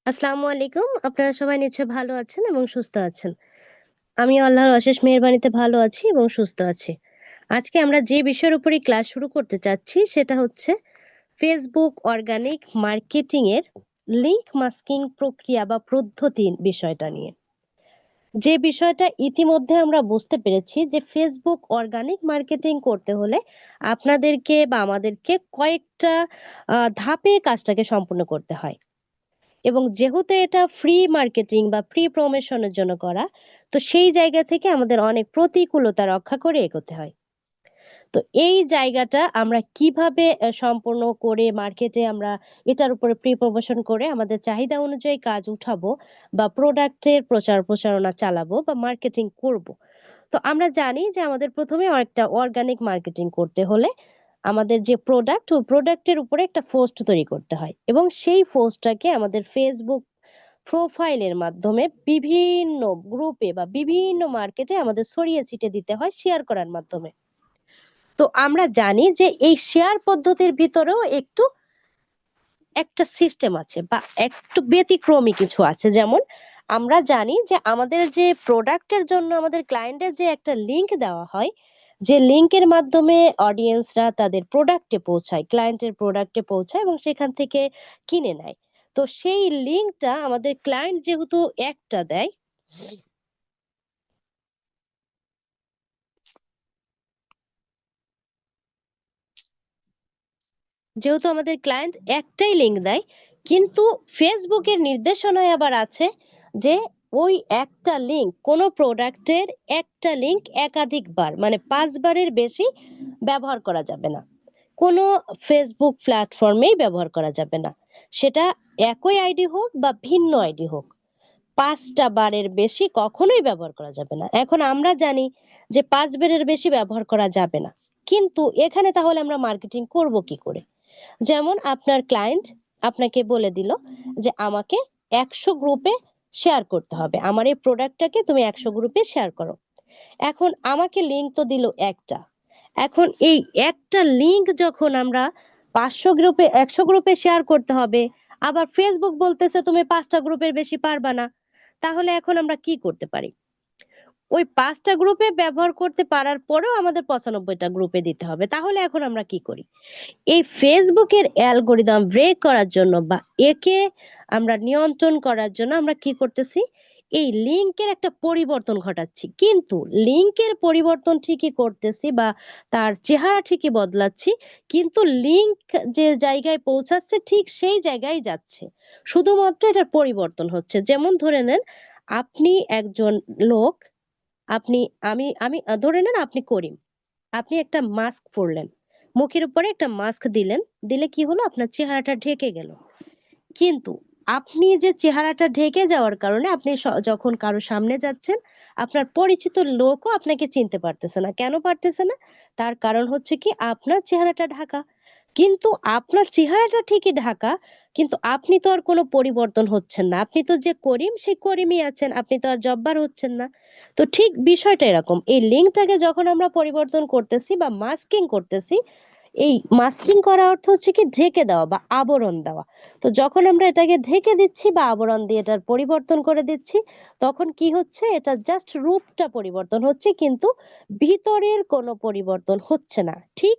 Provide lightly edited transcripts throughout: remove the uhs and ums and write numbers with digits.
আসসালামু আলাইকুম। আপনারা সবাই নিশ্চয়ই ভালো আছেন এবং সুস্থ আছেন। আমিও আল্লাহর অশেষ মেহেরবানিতে ভালো আছি এবং সুস্থ আছি। আজকে আমরা যে বিষয়ের উপরে ক্লাস শুরু করতে চাচ্ছি সেটা হচ্ছে ফেসবুক অর্গানিক মার্কেটিং এর লিংক মাস্কিং প্রক্রিয়া বা পদ্ধতি বিষয়টা নিয়ে। যে বিষয়টা ইতিমধ্যে আমরা বুঝতে পেরেছি যে ফেসবুক অর্গানিক মার্কেটিং করতে হলে আপনাদেরকে বা আমাদেরকে কয়েকটা ধাপে কাজটাকে সম্পূর্ণ করতে হয়। এবং যেহেতু এটা ফ্রি মার্কেটিং বা ফ্রি প্রমোশনের জন্য করা, তো সেই জায়গা থেকে আমাদের অনেক প্রতিকূলতা রক্ষা করে এগোতে হয়। তো এই জায়গাটা আমরা কিভাবে সম্পূর্ণ করে মার্কেটে আমরা এটার উপরে প্রি প্রমোশন করে আমাদের চাহিদা অনুযায়ী কাজ উঠাবো বা প্রোডাক্টের প্রচার প্রচারণা চালাবো বা মার্কেটিং করব। তো আমরা জানি যে আমাদের প্রথমে একটা অর্গানিক মার্কেটিং করতে হলে আমাদের যে প্রোডাক্ট ও প্রোডাক্টের উপরে একটা পোস্ট তৈরি করতে হয় এবং সেই পোস্টটাকে আমাদের ফেসবুক প্রোফাইলের মাধ্যমে বিভিন্ন গ্রুপে বা বিভিন্ন মার্কেটে আমাদের ছড়িয়ে ছিটে দিতে হয় শেয়ার করার মাধ্যমে। তো আমরা জানি যে এই শেয়ার পদ্ধতির ভিতরেও একটু একটা সিস্টেম আছে বা একটু ব্যতিক্রমী কিছু আছে। যেমন আমরা জানি যে আমাদের যে প্রোডাক্টের জন্য আমাদের ক্লায়েন্টের যে একটা লিংক দেওয়া হয়, যে লিংকের মাধ্যমে অডিয়েন্সরা তাদের প্রোডাক্টে পৌঁছায়, ক্লায়েন্টের প্রোডাক্টে পৌঁছায় এবং সেখান থেকে কিনে নেয়। তো সেই লিংকটা আমাদের ক্লায়েন্ট যেহেতু একটা দেয়, যেহেতু আমাদের ক্লায়েন্ট একটাই লিংক দেয়, কিন্তু ফেসবুকের নির্দেশনায় আবার আছে যে ওই একটা লিংক কোনো প্রোডাক্টের একটা লিংক একাধিকবার মানে 5 বারের বেশি ব্যবহার করা যাবে না। কোনো ফেসবুক প্ল্যাটফর্মেই ব্যবহার করা যাবে না, সেটা একই আইডি হোক বা ভিন্ন আইডি হোক। 5টা বারের বেশি কখনোই ব্যবহার করা যাবে না। এখন আমরা জানি যে 5 বারের বেশি ব্যবহার করা যাবে না, কিন্তু এখানে তাহলে আমরা মার্কেটিং করব কি করে? যেমন আপনার ক্লায়েন্ট আপনাকে বলে দিল যে আমাকে 100 গ্রুপে শেয়ার করতে হবে, আমার এই প্রোডাক্টটাকে তুমি 100 গ্রুপে শেয়ার করো। এখন আমাকে লিংক তো দিল একটা। এখন এই একটা লিংক যখন আমরা 500 গ্রুপে 100 গ্রুপে শেয়ার করতে হবে, আবার ফেসবুক বলতেছে তুমি 5টা গ্রুপের বেশি পারবা না, তাহলে এখন আমরা কি করতে পারি? ওই 5টা গ্রুপে ব্যবহার করতে পারার পরেও আমাদের 95টা গ্রুপে দিতে হবে, তাহলে এখন আমরা কি করি? এই ফেসবুকের অ্যালগোরিদম ব্রেক করার জন্য বা একে আমরা নিয়ন্ত্রণ করার জন্য আমরা কি করতেছি? এই লিংকের একটা পরিবর্তন ঘটাচ্ছি, কিন্তু লিংকের পরিবর্তন ঠিকই করতেছি বা তার চেহারা ঠিকই বদলাচ্ছি, কিন্তু লিংক যে জায়গায় পৌঁছাচ্ছে ঠিক সেই জায়গায় যাচ্ছে, শুধুমাত্র এটার পরিবর্তন হচ্ছে। যেমন ধরে নেন আপনি একজন লোক, আপনি আমি আমি ধরে নেন আপনি করিম, আপনি একটা মাস্ক পরলেন, মুখের উপরে একটা মাস্ক দিলেন, দিলে কি হলো? আপনার চেহারাটা ঢেকে গেল। কিন্তু আপনি যে চেহারাটা ঢেকে যাওয়ার কারণে আপনি যখন কারো সামনে যাচ্ছেন, আপনার পরিচিত লোকও আপনাকে চিনতে পারতেছে না। কেন পারতেছে না? তার কারণ হচ্ছে কি আপনার চেহারাটা ঢাকা। কিন্তু আপনার চেহারাটা ঠিকই ঢাকা, কিন্তু আপনি তো আর কোনো পরিবর্তন হচ্ছেন না, আপনি তো যে করিম সেই করিমই আছেন, আপনি তো আর জব্বার হচ্ছেন না। তো ঠিক বিষয়টা এরকম, এই লিঙ্কটাকে যখন আমরা পরিবর্তন করতেছি বা মাস্কিং করতেছি, এই মাস্কিং করা অর্থ হচ্ছে কি ঢেকে দেওয়া বা আবরণ দেওয়া। তো যখন আমরা এটাকে ঢেকে দিচ্ছি বা আবরণ দিয়ে এটার পরিবর্তন করে দিচ্ছি, তখন কি হচ্ছে? এটা জাস্ট রূপটা পরিবর্তন হচ্ছে, কিন্তু ভিতরের কোনো পরিবর্তন হচ্ছে না, ঠিক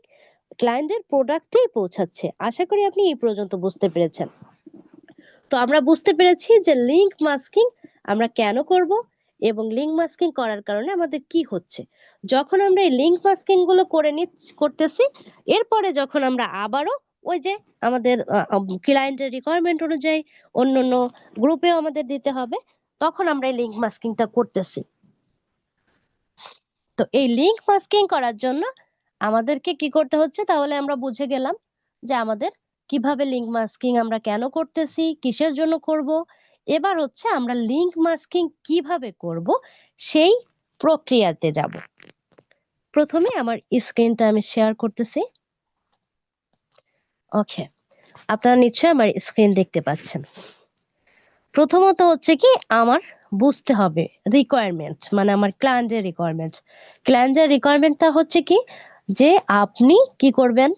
ক্লায়েন্টের প্রোডাক্টেই পৌঁছাচ্ছে। আশা করি আপনি এই পর্যন্ত বুঝতে পেরেছেন। তো আমরা বুঝতে পেরেছি যে লিংক মাস্কিং আমরা কেন করব এবং লিংক মাস্কিং করার কারণে আমাদের কি হচ্ছে। যখন আমরা এই লিংক মাস্কিং গুলো করতেছি, এরপরে যখন আমরা আবারও ওই যে আমাদের ক্লায়েন্টের রিকোয়ারমেন্ট অনুযায়ী অন্য অন্য গ্রুপেও আমাদের দিতে হবে, তখন আমরা এই লিংক মাস্কিংটা করতেছি। তো এই লিংক মাস্কিং করার জন্য আমাদেরকে কি করতে হচ্ছে? তাহলে আমরা বুঝে গেলাম যে আমাদের কিভাবে লিংক মাস্কিং আমরা কেন করতেছি, কিসের জন্য করব। এবার হচ্ছে আমরা লিংক মাস্কিং কিভাবে করব সেই প্রক্রিয়াতে যাব। প্রথমে আমার স্ক্রিনটা আমি শেয়ার করতেছি। ওকে, আপনারা নিশ্চয়ই আমার স্ক্রিন দেখতে পাচ্ছেন। প্রথমত হচ্ছে কি আমার বুঝতে হবে রিকোয়ারমেন্ট, মানে আমার ক্লায়েন্টের রিকোয়ারমেন্ট। ক্লায়েন্টের রিকোয়ারমেন্টটা হচ্ছে কি যে আপনি কি করবেন?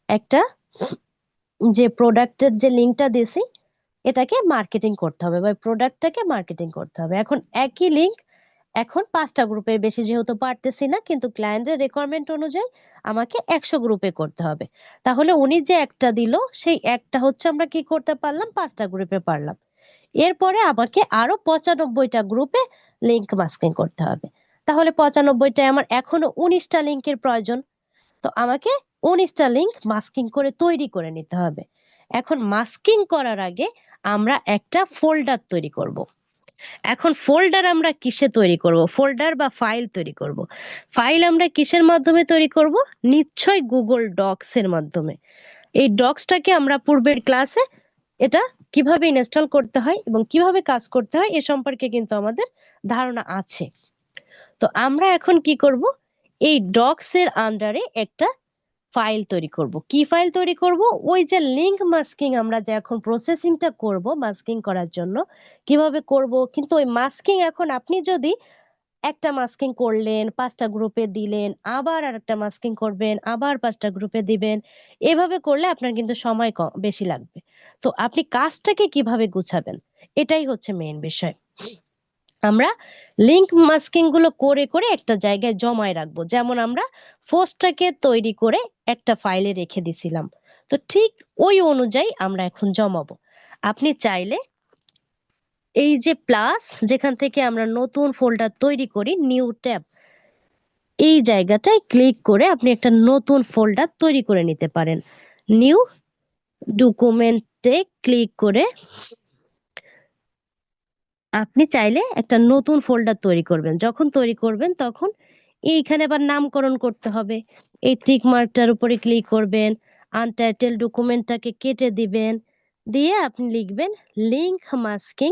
একটা যে প্রোডাক্টের যে লিঙ্কটা দিছি, এটাকে মার্কেটিং করতে হবে বা প্রোডাক্টটাকে মার্কেটিং করতে হবে। এখন একই লিঙ্ক এখন 5টা গ্রুপের বেশি যেহেতু পারতেছি না, কিন্তু ক্লায়েন্টের রিকোয়ারমেন্ট অনুযায়ী আমাকে 100 গ্রুপে করতে হবে। তাহলে উনি যে একটা দিল সেই একটা হচ্ছে আমরা কি করতে পারলাম, 5টা গ্রুপে পারলাম। এরপরে আমাকে আরো 95টা গ্রুপে লিংক মাস্কিং করতে হবে। তাহলে 95টায় আমার এখনো 19টা লিংকের প্রয়োজন। তো আমাকে 19টা লিংক মাস্কিং করে তৈরি করে নিতে হবে। এখন মাস্কিং করার আগে আমরা একটা ফোল্ডার তৈরি করব। এখন ফোল্ডার আমরা কিসে তৈরি করব? ফোল্ডার বা ফাইল তৈরি করব। ফাইল আমরা কিসের মাধ্যমে তৈরি করব? নিশ্চয়ই গুগল ডক্স এর মাধ্যমে। এই ডক্সটাকে আমরা পূর্বের ক্লাসে এটা কিভাবে ইনস্টল করতে হয় এবং কিভাবে কাজ করতে হয় এ সম্পর্কে কিন্তু আমাদের ধারণা আছে। তো আমরা এখন কি করব, এই ডক্স এর আন্ডারে একটা ফাইল তৈরি করব। কি ফাইল তৈরি করব? ওই যে লিংক মাস্কিং আমরা যে এখন প্রসেসিংটা করব মাস্কিং করার জন্য, কিভাবে করব, কিন্তু ওই মাস্কিং এখন আপনি যদি একটা মাস্কিং করলেন, 5টা গ্রুপে দিলেন, আবার আরেকটা মাস্কিং করবেন, আবার 5টা গ্রুপে দিবেন, এভাবে করলে আপনার কিন্তু সময় বেশি লাগবে। তো আপনি কাজটাকে কিভাবে গুছাবেন, এটাই হচ্ছে মেইন বিষয়। আমরা লিংক মাস্কিং গুলো করে করে একটা জায়গায় জমায় রাখবো। যেমন আমরা পোস্টটাকে তৈরি করে একটা ফাইলে রেখে দিছিলাম, তো ঠিক ওই অনুযায়ী আমরা এখন জমাবো। আপনি চাইলে এই যে প্লাস, যেখান থেকে আমরা নতুন ফোল্ডার তৈরি করি, নিউ ট্যাব, এই জায়গাটায় ক্লিক করে আপনি একটা নতুন ফোল্ডার তৈরি করে নিতে পারেন। নিউ ডকুমেন্টে ক্লিক করে আপনি চাইলে একটা নতুন ফোল্ডার তৈরি করবেন। যখন তৈরি করবেন তখন এইখানে আবার নামকরণ করতে হবে। এই টিক মার্কটার উপরে ক্লিক করবেন, আনটাইটেল ডকুমেন্টটাকে কেটে দিবেন, দিয়ে আপনি লিখবেন link masking,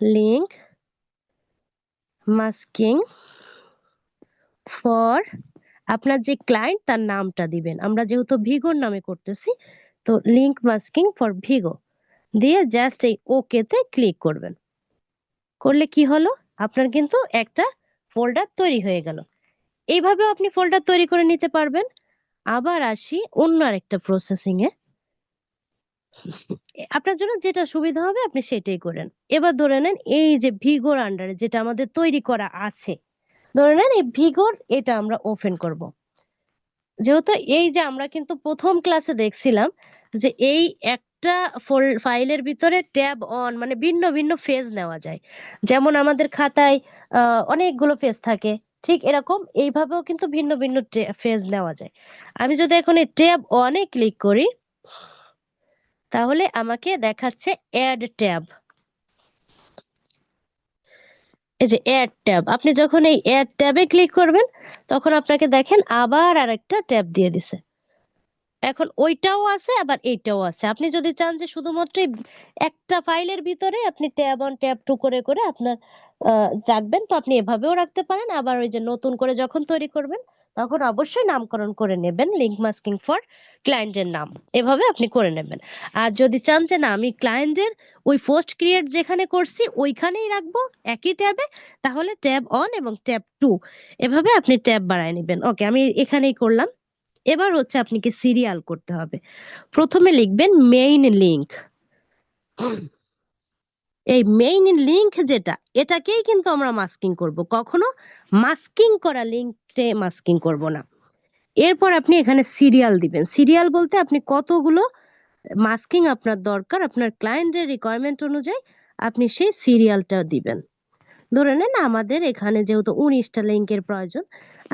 link masking for, আপনার যে ক্লায়েন্ট তার নামটা দিবেন। আমরা যেহেতু ভিগোর নামে করতেছি, তো লিংক মাস্কিং ফর ভিগো দিয়ে জাস্ট এই ওকেতে ক্লিক করবেন। করলে কি হলো, আপনার কিন্তু একটা ফোল্ডার তৈরি হয়ে গেল। এইভাবেও আপনি ফোল্ডার তৈরি করে নিতে পারবেন। আবার আসি অন্য আরেকটা প্রসেসিং এ, আপনার জন্য যেটা সুবিধা হবে আপনি সেটাই করেন। এবার ধরে নেন এই যে ভিগোর আন্ডারে যেটা আমাদের তৈরি করা আছে, ধরে নেন এই ভিগোর এটা আমরা ওপেন করব। যেহেতু এই যে আমরা কিন্তু প্রথম ক্লাসে দেখছিলাম যে এই একটা ফাইলের ভিতরে ট্যাব অন মানে ভিন্ন ভিন্ন ফেজ নেওয়া যায়। যেমন আমাদের খাতায় অনেকগুলো ফেজ থাকে, ঠিক এরকম এইভাবেও কিন্তু ভিন্ন ভিন্ন ফেজ নেওয়া যায়। আমি যদি এখন এই ট্যাব অনে ক্লিক করি, তাহলে আমাকে দেখাচ্ছে অ্যাড ট্যাব। এই যে অ্যাড ট্যাব, আপনি যখন এই অ্যাড ট্যাবে ক্লিক করবেন তখন আপনাকে দেখেন আবার আরেকটা ট্যাব দিয়ে দিছে। এখন ওইটাও আছে আবার এইটাও আছে। আপনি যদি চান যে শুধুমাত্র এই একটা ফাইলের ভিতরে আপনি ট্যাব অন ট্যাব টু করে করে আপনার রাখবেন, তো আপনি এভাবেও রাখতে পারেন। আবার ওই যে নতুন করে যখন তৈরি করবেন তখন অবশ্যই নামকরণ করে নেবেন লিংক মাস্কিং ফর ক্লায়েন্টের নাম, এভাবে আপনি করে নেবেন। আর যদি চান যে না আমি ক্লায়েন্টের ওই পোস্ট ক্রিয়েট যেখানে করছি ওইখানেই রাখবো একই ট্যাবে, তাহলে ট্যাব অন এবং ট্যাব টু এভাবে আপনি ট্যাব বাড়ায় নেবেন। ওকে, আমি এখানেই করলাম। এবার হচ্ছে আপনাকে সিরিয়াল করতে হবে। প্রথমে লিখবেন মেইন লিংক। এই মেইন লিংক যেটা, এটাকেই কিন্তু আমরা মাস্কিং করব, কখনো মাস্কিং করা লিংকে মাস্কিং করব না। এরপর আপনি এখানে সিরিয়াল দিবেন। সিরিয়াল বলতে আপনি কতগুলো মাস্কিং আপনার দরকার আপনার ক্লায়েন্টের রিকোয়ারমেন্ট অনুযায়ী আপনি সেই সিরিয়ালটা দিবেন। ধরে নেন আমাদের এখানে যেহেতু 19টা লিংকের প্রয়োজন,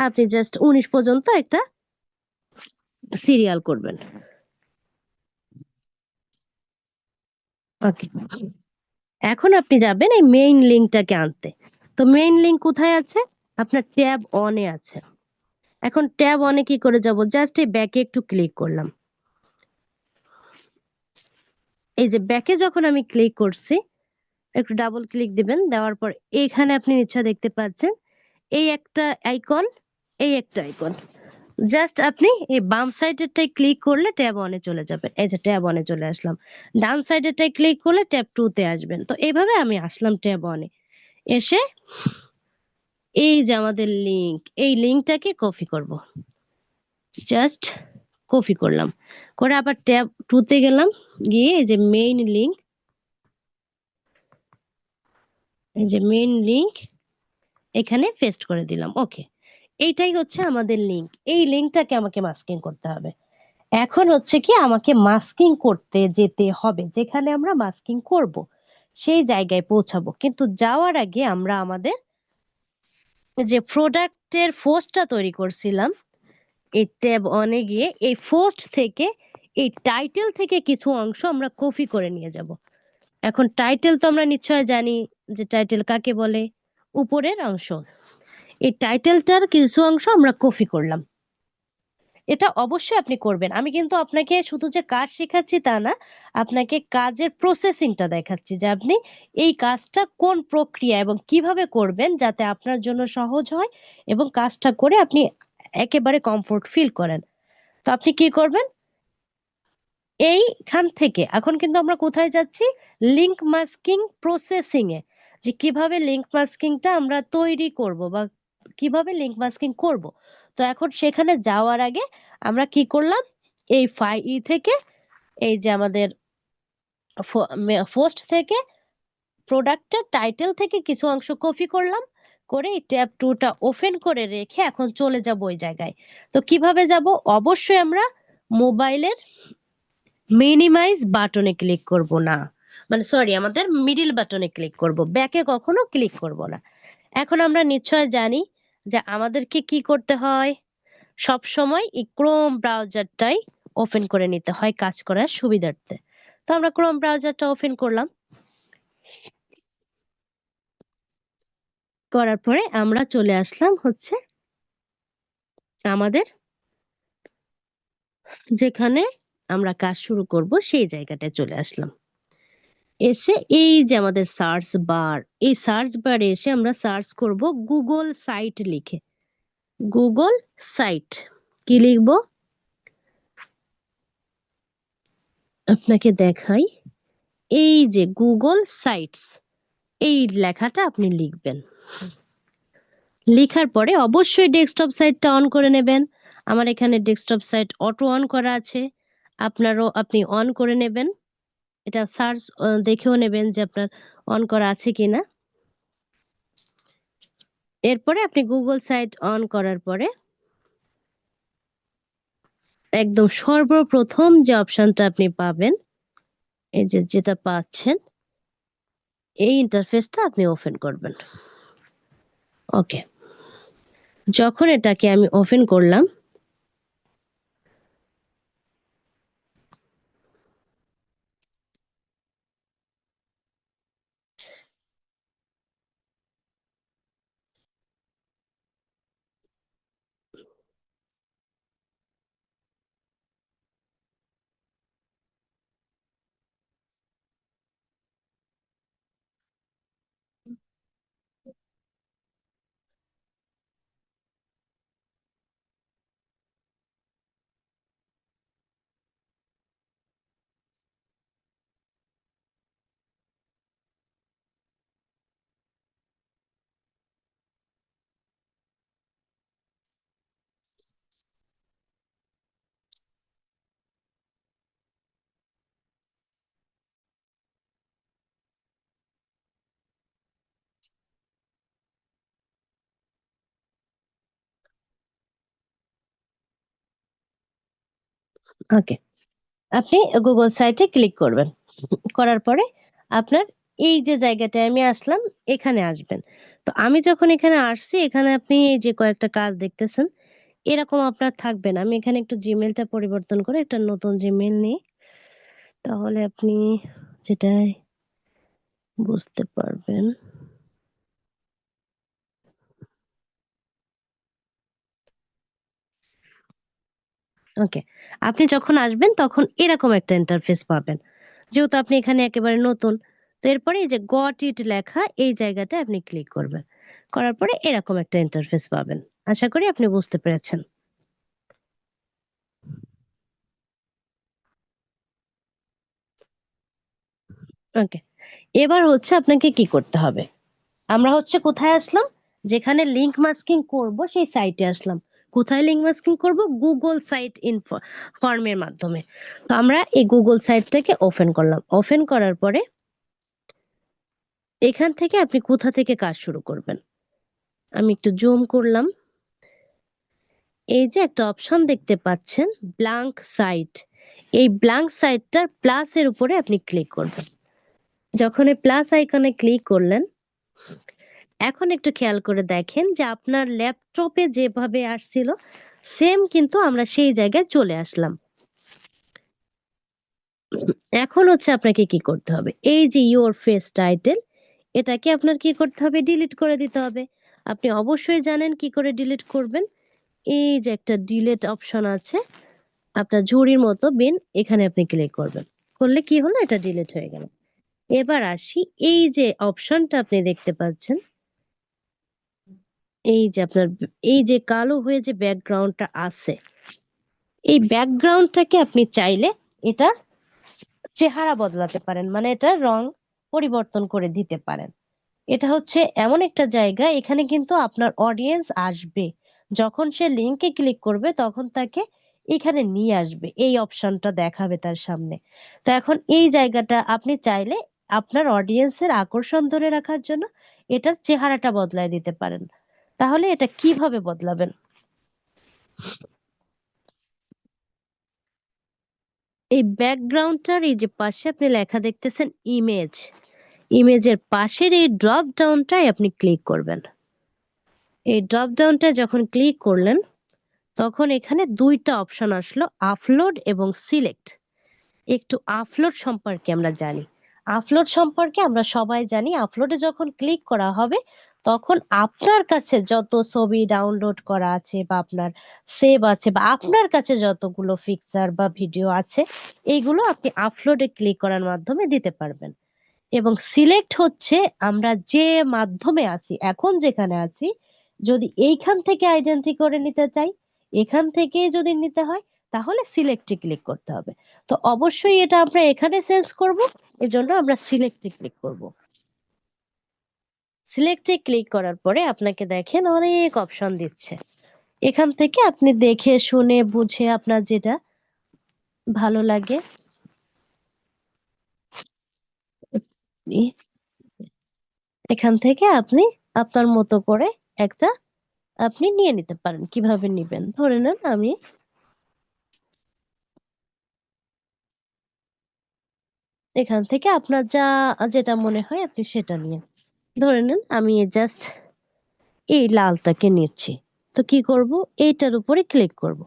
আপনি জাস্ট 19 পর্যন্ত একটা সিরিয়াল করবেন। ওকে, এখন আপনি যাবেন এই মেইন লিংকটাকে আনতে। তো মেইন লিংক কোথায় আছে? আপনার ট্যাব অনে আছে। এখন ট্যাব অনে কি করে যাব? জাস্ট এই ব্যাকে একটু ক্লিক করলাম। এই যে ব্যাকে যখন আমি ক্লিক করছি, একটু ডাবল ক্লিক দিবেন, দেওয়ার পর এইখানে আপনি নিশ্চয় দেখতে পাচ্ছেন এই একটা আইকন, এই একটা আইকন। জাস্ট আপনি এই বাম সাইডেরটাই ক্লিক করলে ট্যাব অনে চলে যাবেন। এই যে ট্যাব অনে চলে আসলাম। ডান সাইডেরটাই ক্লিক করলে ট্যাব টু তে আসবেন। তো এইভাবে আমি আসলাম ট্যাব অনে। এসে এই যে আমাদের লিংক, এই লিংকটাকে কপি করব। জাস্ট কপি করলাম, করে আবার ট্যাব 2 তে গেলাম, গিয়ে এই যে মেইন লিংক, এই যে মেইন লিংক এখানে পেস্ট করে দিলাম। ওকে, এইটাই হচ্ছে আমাদের লিংক। এই লিংকটাকে আমাকে মাস্কিং করতে হবে। এখন হচ্ছে কি, আমাকে মাস্কিং করতে যেতে হবে, যেখানে আমরা মাস্কিং করব সেই জায়গায় পৌঁছাবো। কিন্তু যাওয়ার আগে আমরা আমাদের যে প্রোডাক্টের পোস্টটা তৈরি করছিলাম, এই ট্যাব অনে গিয়ে এই পোস্ট থেকে, এই টাইটেল থেকে কিছু অংশ আমরা কপি করে নিয়ে যাব। এখন টাইটেল তো আমরা নিশ্চয় জানি যে টাইটেল কাকে বলে, উপরের অংশ। এই টাইটেলটার কিছু অংশ আমরা কপি করলাম। এটা অবশ্যই আপনি করবেন। আমি কিন্তু আপনাকে শুধু যে কাজ শেখাচ্ছি তা না, আপনাকে কাজের প্রসেসিংটা দেখাচ্ছি যে আপনি এই কাজটা কোন প্রক্রিয়া এবং কিভাবে করবেন যাতে আপনার জন্য সহজ হয় এবং কাজটা করে আপনি একেবারে কমফোর্ট ফিল করেন। তো আপনি কি করবেন, এইখান থেকে এখন কিন্তু আমরা কোথায় যাচ্ছি, লিংক মাস্কিং প্রসেসিং এ, যে কিভাবে লিংক মাস্কিংটা আমরা তৈরি করব বা কিভাবে লিংক মাস্কিং করব। তো এখন সেখানে যাওয়ার আগে আমরা কি করলাম, এই থেকে, এই যে আমাদের পোস্ট থেকে, প্রোডাক্টের টাইটেল থেকে কিছু অংশ কপি করলাম, করে এই ট্যাব 2 টা ওপেন করে রেখে এখন চলে যাব ওই জায়গায়। তো কিভাবে যাব, অবশ্যই আমরা মোবাইলের মিনিমাইজ বাটনে ক্লিক করব না, মানে সরি, আমাদের মিডিল বাটনে ক্লিক করব, ব্যাকে কখনো ক্লিক করব না। এখন আমরা নিশ্চয় জানি যে আমাদেরকে কি করতে হয়, সব সময় এই ক্রোম ব্রাউজারটাই ওপেন করে নিতে হয় কাজ করার সুবিধার্থে। তো আমরা ক্রোম ব্রাউজারটা ওপেন করলাম, করার পরে আমরা চলে আসলাম হচ্ছে আমাদের যেখানে আমরা কাজ শুরু করব সেই জায়গাটায় চলে আসলাম। এসে এই যে আমাদের সার্চ বার, এই সার্চ বারে এসে আমরা সার্চ করব গুগল সাইট লিখে। গুগল সাইট কি লিখব, আপনাকে দেখাই, এই যে গুগল সাইটস, এই লেখাটা আপনি লিখবেন। লেখার পরে অবশ্যই ডেস্কটপ সাইটটা অন করে নেবেন। আমার এখানে ডেস্কটপ সাইট অটো অন করা আছে, আপনারও আপনি অন করে নেবেন। এটা সার্চ দেখেও নেবেন যে আপনার অন করা আছে কিনা। এরপরে আপনি গুগল সাইট অন করার পরে একদম সর্বপ্রথম যে অপশনটা আপনি পাবেন, এই যে যেটা পাচ্ছেন, এই ইন্টারফেসটা আপনি ওপেন করবেন। ওকে, যখন এটাকে আমি ওপেন করলাম, ওকে, আপনি গুগল সাইটে ক্লিক করবেন। করার পরে আপনার এই যে জায়গাটায় আমি আসলাম, এখানে আসবেন। তো আমি যখন এখানে আসছি, এখানে আপনি এই যে কয়েকটা কাজ দেখতেছেন, এরকম আপনার থাকবে না। আমি এখানে একটু জিমেলটা পরিবর্তন করে একটা নতুন জিমেল নিই, তাহলে আপনি যেটাই বুঝতে পারবেন। ওকে, আপনি যখন আসবেন তখন এরকম একটা ইন্টারফেস পাবেন, যেহেতু আপনি এখানে একেবারে নতুন। তো এরপরে এই যে গট ইট লেখা, এই জায়গাটায় আপনি ক্লিক করবেন। করার পরে এরকম একটা ইন্টারফেস পাবেন। আশা করি আপনি বুঝতে পেরেছেন। ওকে, এবার হচ্ছে আপনাকে কি করতে হবে, আমরা হচ্ছে কোথায় আসলাম, যেখানে লিংক মাস্কিং করব সেই সাইটে আসলাম। কোথায় লিঙ্ক মাস্কিং করব? গুগল সাইট ফর্মের মাধ্যমে। তো আমরা এই গুগল সাইটটাকে ওপেন করলাম। ওপেন করার পরে এখান থেকে আপনি কোথা থেকে কাজ শুরু করবেন, আমি একটু জুম করলাম। এই যে একটা অপশন দেখতে পাচ্ছেন ব্ল্যাঙ্ক সাইট, এই ব্ল্যাঙ্ক সাইটটার প্লাসের উপরে আপনি ক্লিক করবেন। যখন এই প্লাস আইকনে ক্লিক করলেন, এখন একটু খেয়াল করে দেখেন যে আপনার ল্যাপটপে যেভাবে আসছিল সেম কিন্তু আমরা সেই জায়গায় চলে আসলাম। এখন হচ্ছে আপনাকে কি করতে হবে, এই যে ইওর ফেস টাইটেল, এটাকে আপনার কি করতে হবে? ডিলিট করে দিতে হবে। আপনি অবশ্যই জানেন কি করে ডিলিট করবেন। এই যে একটা ডিলিট অপশন আছে আপনার ঝুড়ির মতো বিন, এখানে আপনি ক্লিক করবেন। করলে কি হলো? এটা ডিলিট হয়ে গেল। এবার আসি, এই যে অপশনটা আপনি দেখতে পাচ্ছেন, এই যে আপনার এই যে কালো হয়ে যে ব্যাকগ্রাউন্ডটা আছে, এই ব্যাকগ্রাউন্ডটাকে আপনি চাইলে এটা চেহারা বদলাতে পারেন, মানে এটা রং পরিবর্তন করে দিতে পারেন। এটা হচ্ছে এমন একটা জায়গা, এখানে কিন্তু আপনার অডিয়েন্স আসবে, যখন সে লিংকে ক্লিক করবে তখন তাকে এখানে নিয়ে আসবে, এই অপশনটা দেখাবে তার সামনে। তো এখন এই জায়গাটা আপনি চাইলে আপনার অডিয়েন্সের আকর্ষণ ধরে রাখার জন্য এটার চেহারাটা বদলায় দিতে পারেন। তাহলে এটা কিভাবে বদলাবেন? এই ব্যাকগ্রাউন্ডটার এই যে পাশে আপনি লেখা দেখতেছেন ইমেজ, ইমেজের পাশের এই ড্রপ ডাউনটায় আপনি ক্লিক করবেন। এই ড্রপ ডাউনটা যখন ক্লিক করলেন তখন এখানে দুইটা অপশন আসলো, আপলোড এবং সিলেক্ট। একটু আপলোড সম্পর্কে আমরা জানি। আপলোড সম্পর্কে আমরা সবাই জানি, আপলোডে যখন ক্লিক করা হবে তখন আপনার কাছে যত ছবি ডাউনলোড করা আছে বা আপনার সেভ আছে বা আপনার কাছে যতগুলো পিকচার বা ভিডিও আছে, এইগুলো আপনি আপলোডে ক্লিক করার মাধ্যমে দিতে পারবেন। এবং সিলেক্ট হচ্ছে আমরা যে মাধ্যমে আছি, এখন যেখানে আছি, যদি এইখান থেকে আইডেন্টি করে নিতে চাই, এখান থেকে যদি নিতে হয়, তাহলে সিলেক্টে ক্লিক করতে হবে। তো অবশ্যই এটা আমরা এখানে চেঞ্জ করব, এজন্য আমরা সিলেক্টে ক্লিক করব। সিলেক্টে ক্লিক করার পরে আপনাকে দেখেন অনেক অপশন দিচ্ছে, এখান থেকে আপনি দেখে শুনে বুঝে আপনার যেটা ভালো লাগে এখান থেকে আপনি আপনার মতো করে একটা আপনি নিয়ে নিতে পারেন। কিভাবে নিবেন? ধরে নেন আমি এখান থেকে আপনার যেটা মনে হয় আপনি সেটা নিয়ে, ধরে নেন আমি জাস্ট এই লালটাকে নিচ্ছি। তো কি করব? এইটার উপরে ক্লিক করব।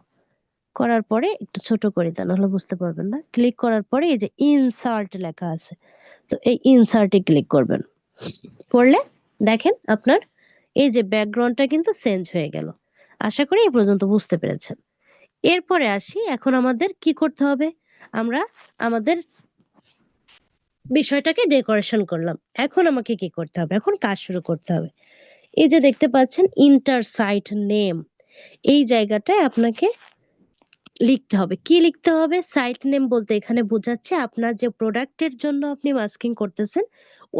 করার পরে একটু ছোট করে দেন, নাহলে বুঝতে পারবেন না। ক্লিক করার পরে এই যে ইনসার্ট লেখা আছে, তো এই ইনসার্টে ক্লিক করবেন। করলে দেখেন আপনার এই যে ব্যাকগ্রাউন্ডটা কিন্তু চেঞ্জ হয়ে গেল। আশা করি এই পর্যন্ত বুঝতে পেরেছেন। এরপরে আসি, এখন আমাদের কি করতে হবে? আমরা আমাদের বিষয়টাকে ডেকোরেশন করলাম, এখন আমাকে কি করতে হবে? এখন কাজ শুরু করতে হবে। এই যে দেখতে পাচ্ছেন ইন্টার সাইট নেম, এই জায়গাটায় আপনাকে লিখতে হবে। কি লিখতে হবে? সাইট নেম বলতে এখানে বোঝাচ্ছে আপনার যে প্রোডাক্টের জন্য আপনি মাস্কিং করতেছেন,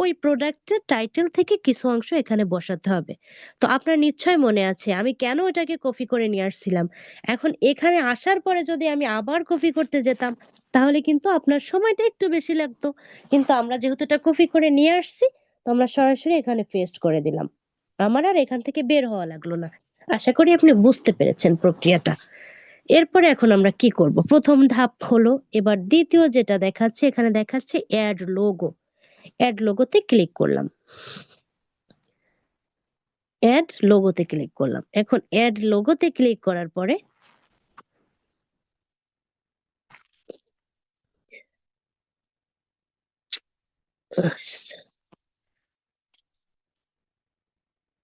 ওই প্রোডাক্টের টাইটেল থেকে কিছু অংশ এখানে বসাতে হবে। তো আপনার নিশ্চয় মনে আছে আমি কেন এটাকে কপি করে নিয়ে আসছিলাম। এখন এখানে আসার পরে যদি আমি আবার কপি করতে যেতাম, তাহলে কিন্তু আপনার সময়টা একটু বেশি লাগতো। কিন্তু আমরা যেহেতু এটা কপি করে নিয়ে আসছি, তো আমরা সরাসরি এখানে পেস্ট করে দিলাম। আমার আর এখান থেকে বের হওয়া লাগলো না। আশা করি আপনি বুঝতে পেরেছেন প্রক্রিয়াটা। এরপরে এখন আমরা কি করব? প্রথম ধাপ হলো, এবার দ্বিতীয় যেটা দেখাচ্ছে, এখানে দেখাচ্ছে অ্যাড লোগো। অ্যাড লোগোতে ক্লিক করলাম। অ্যাড লোগোতে ক্লিক করলাম। এখন অ্যাড লোগোতে ক্লিক করার পরে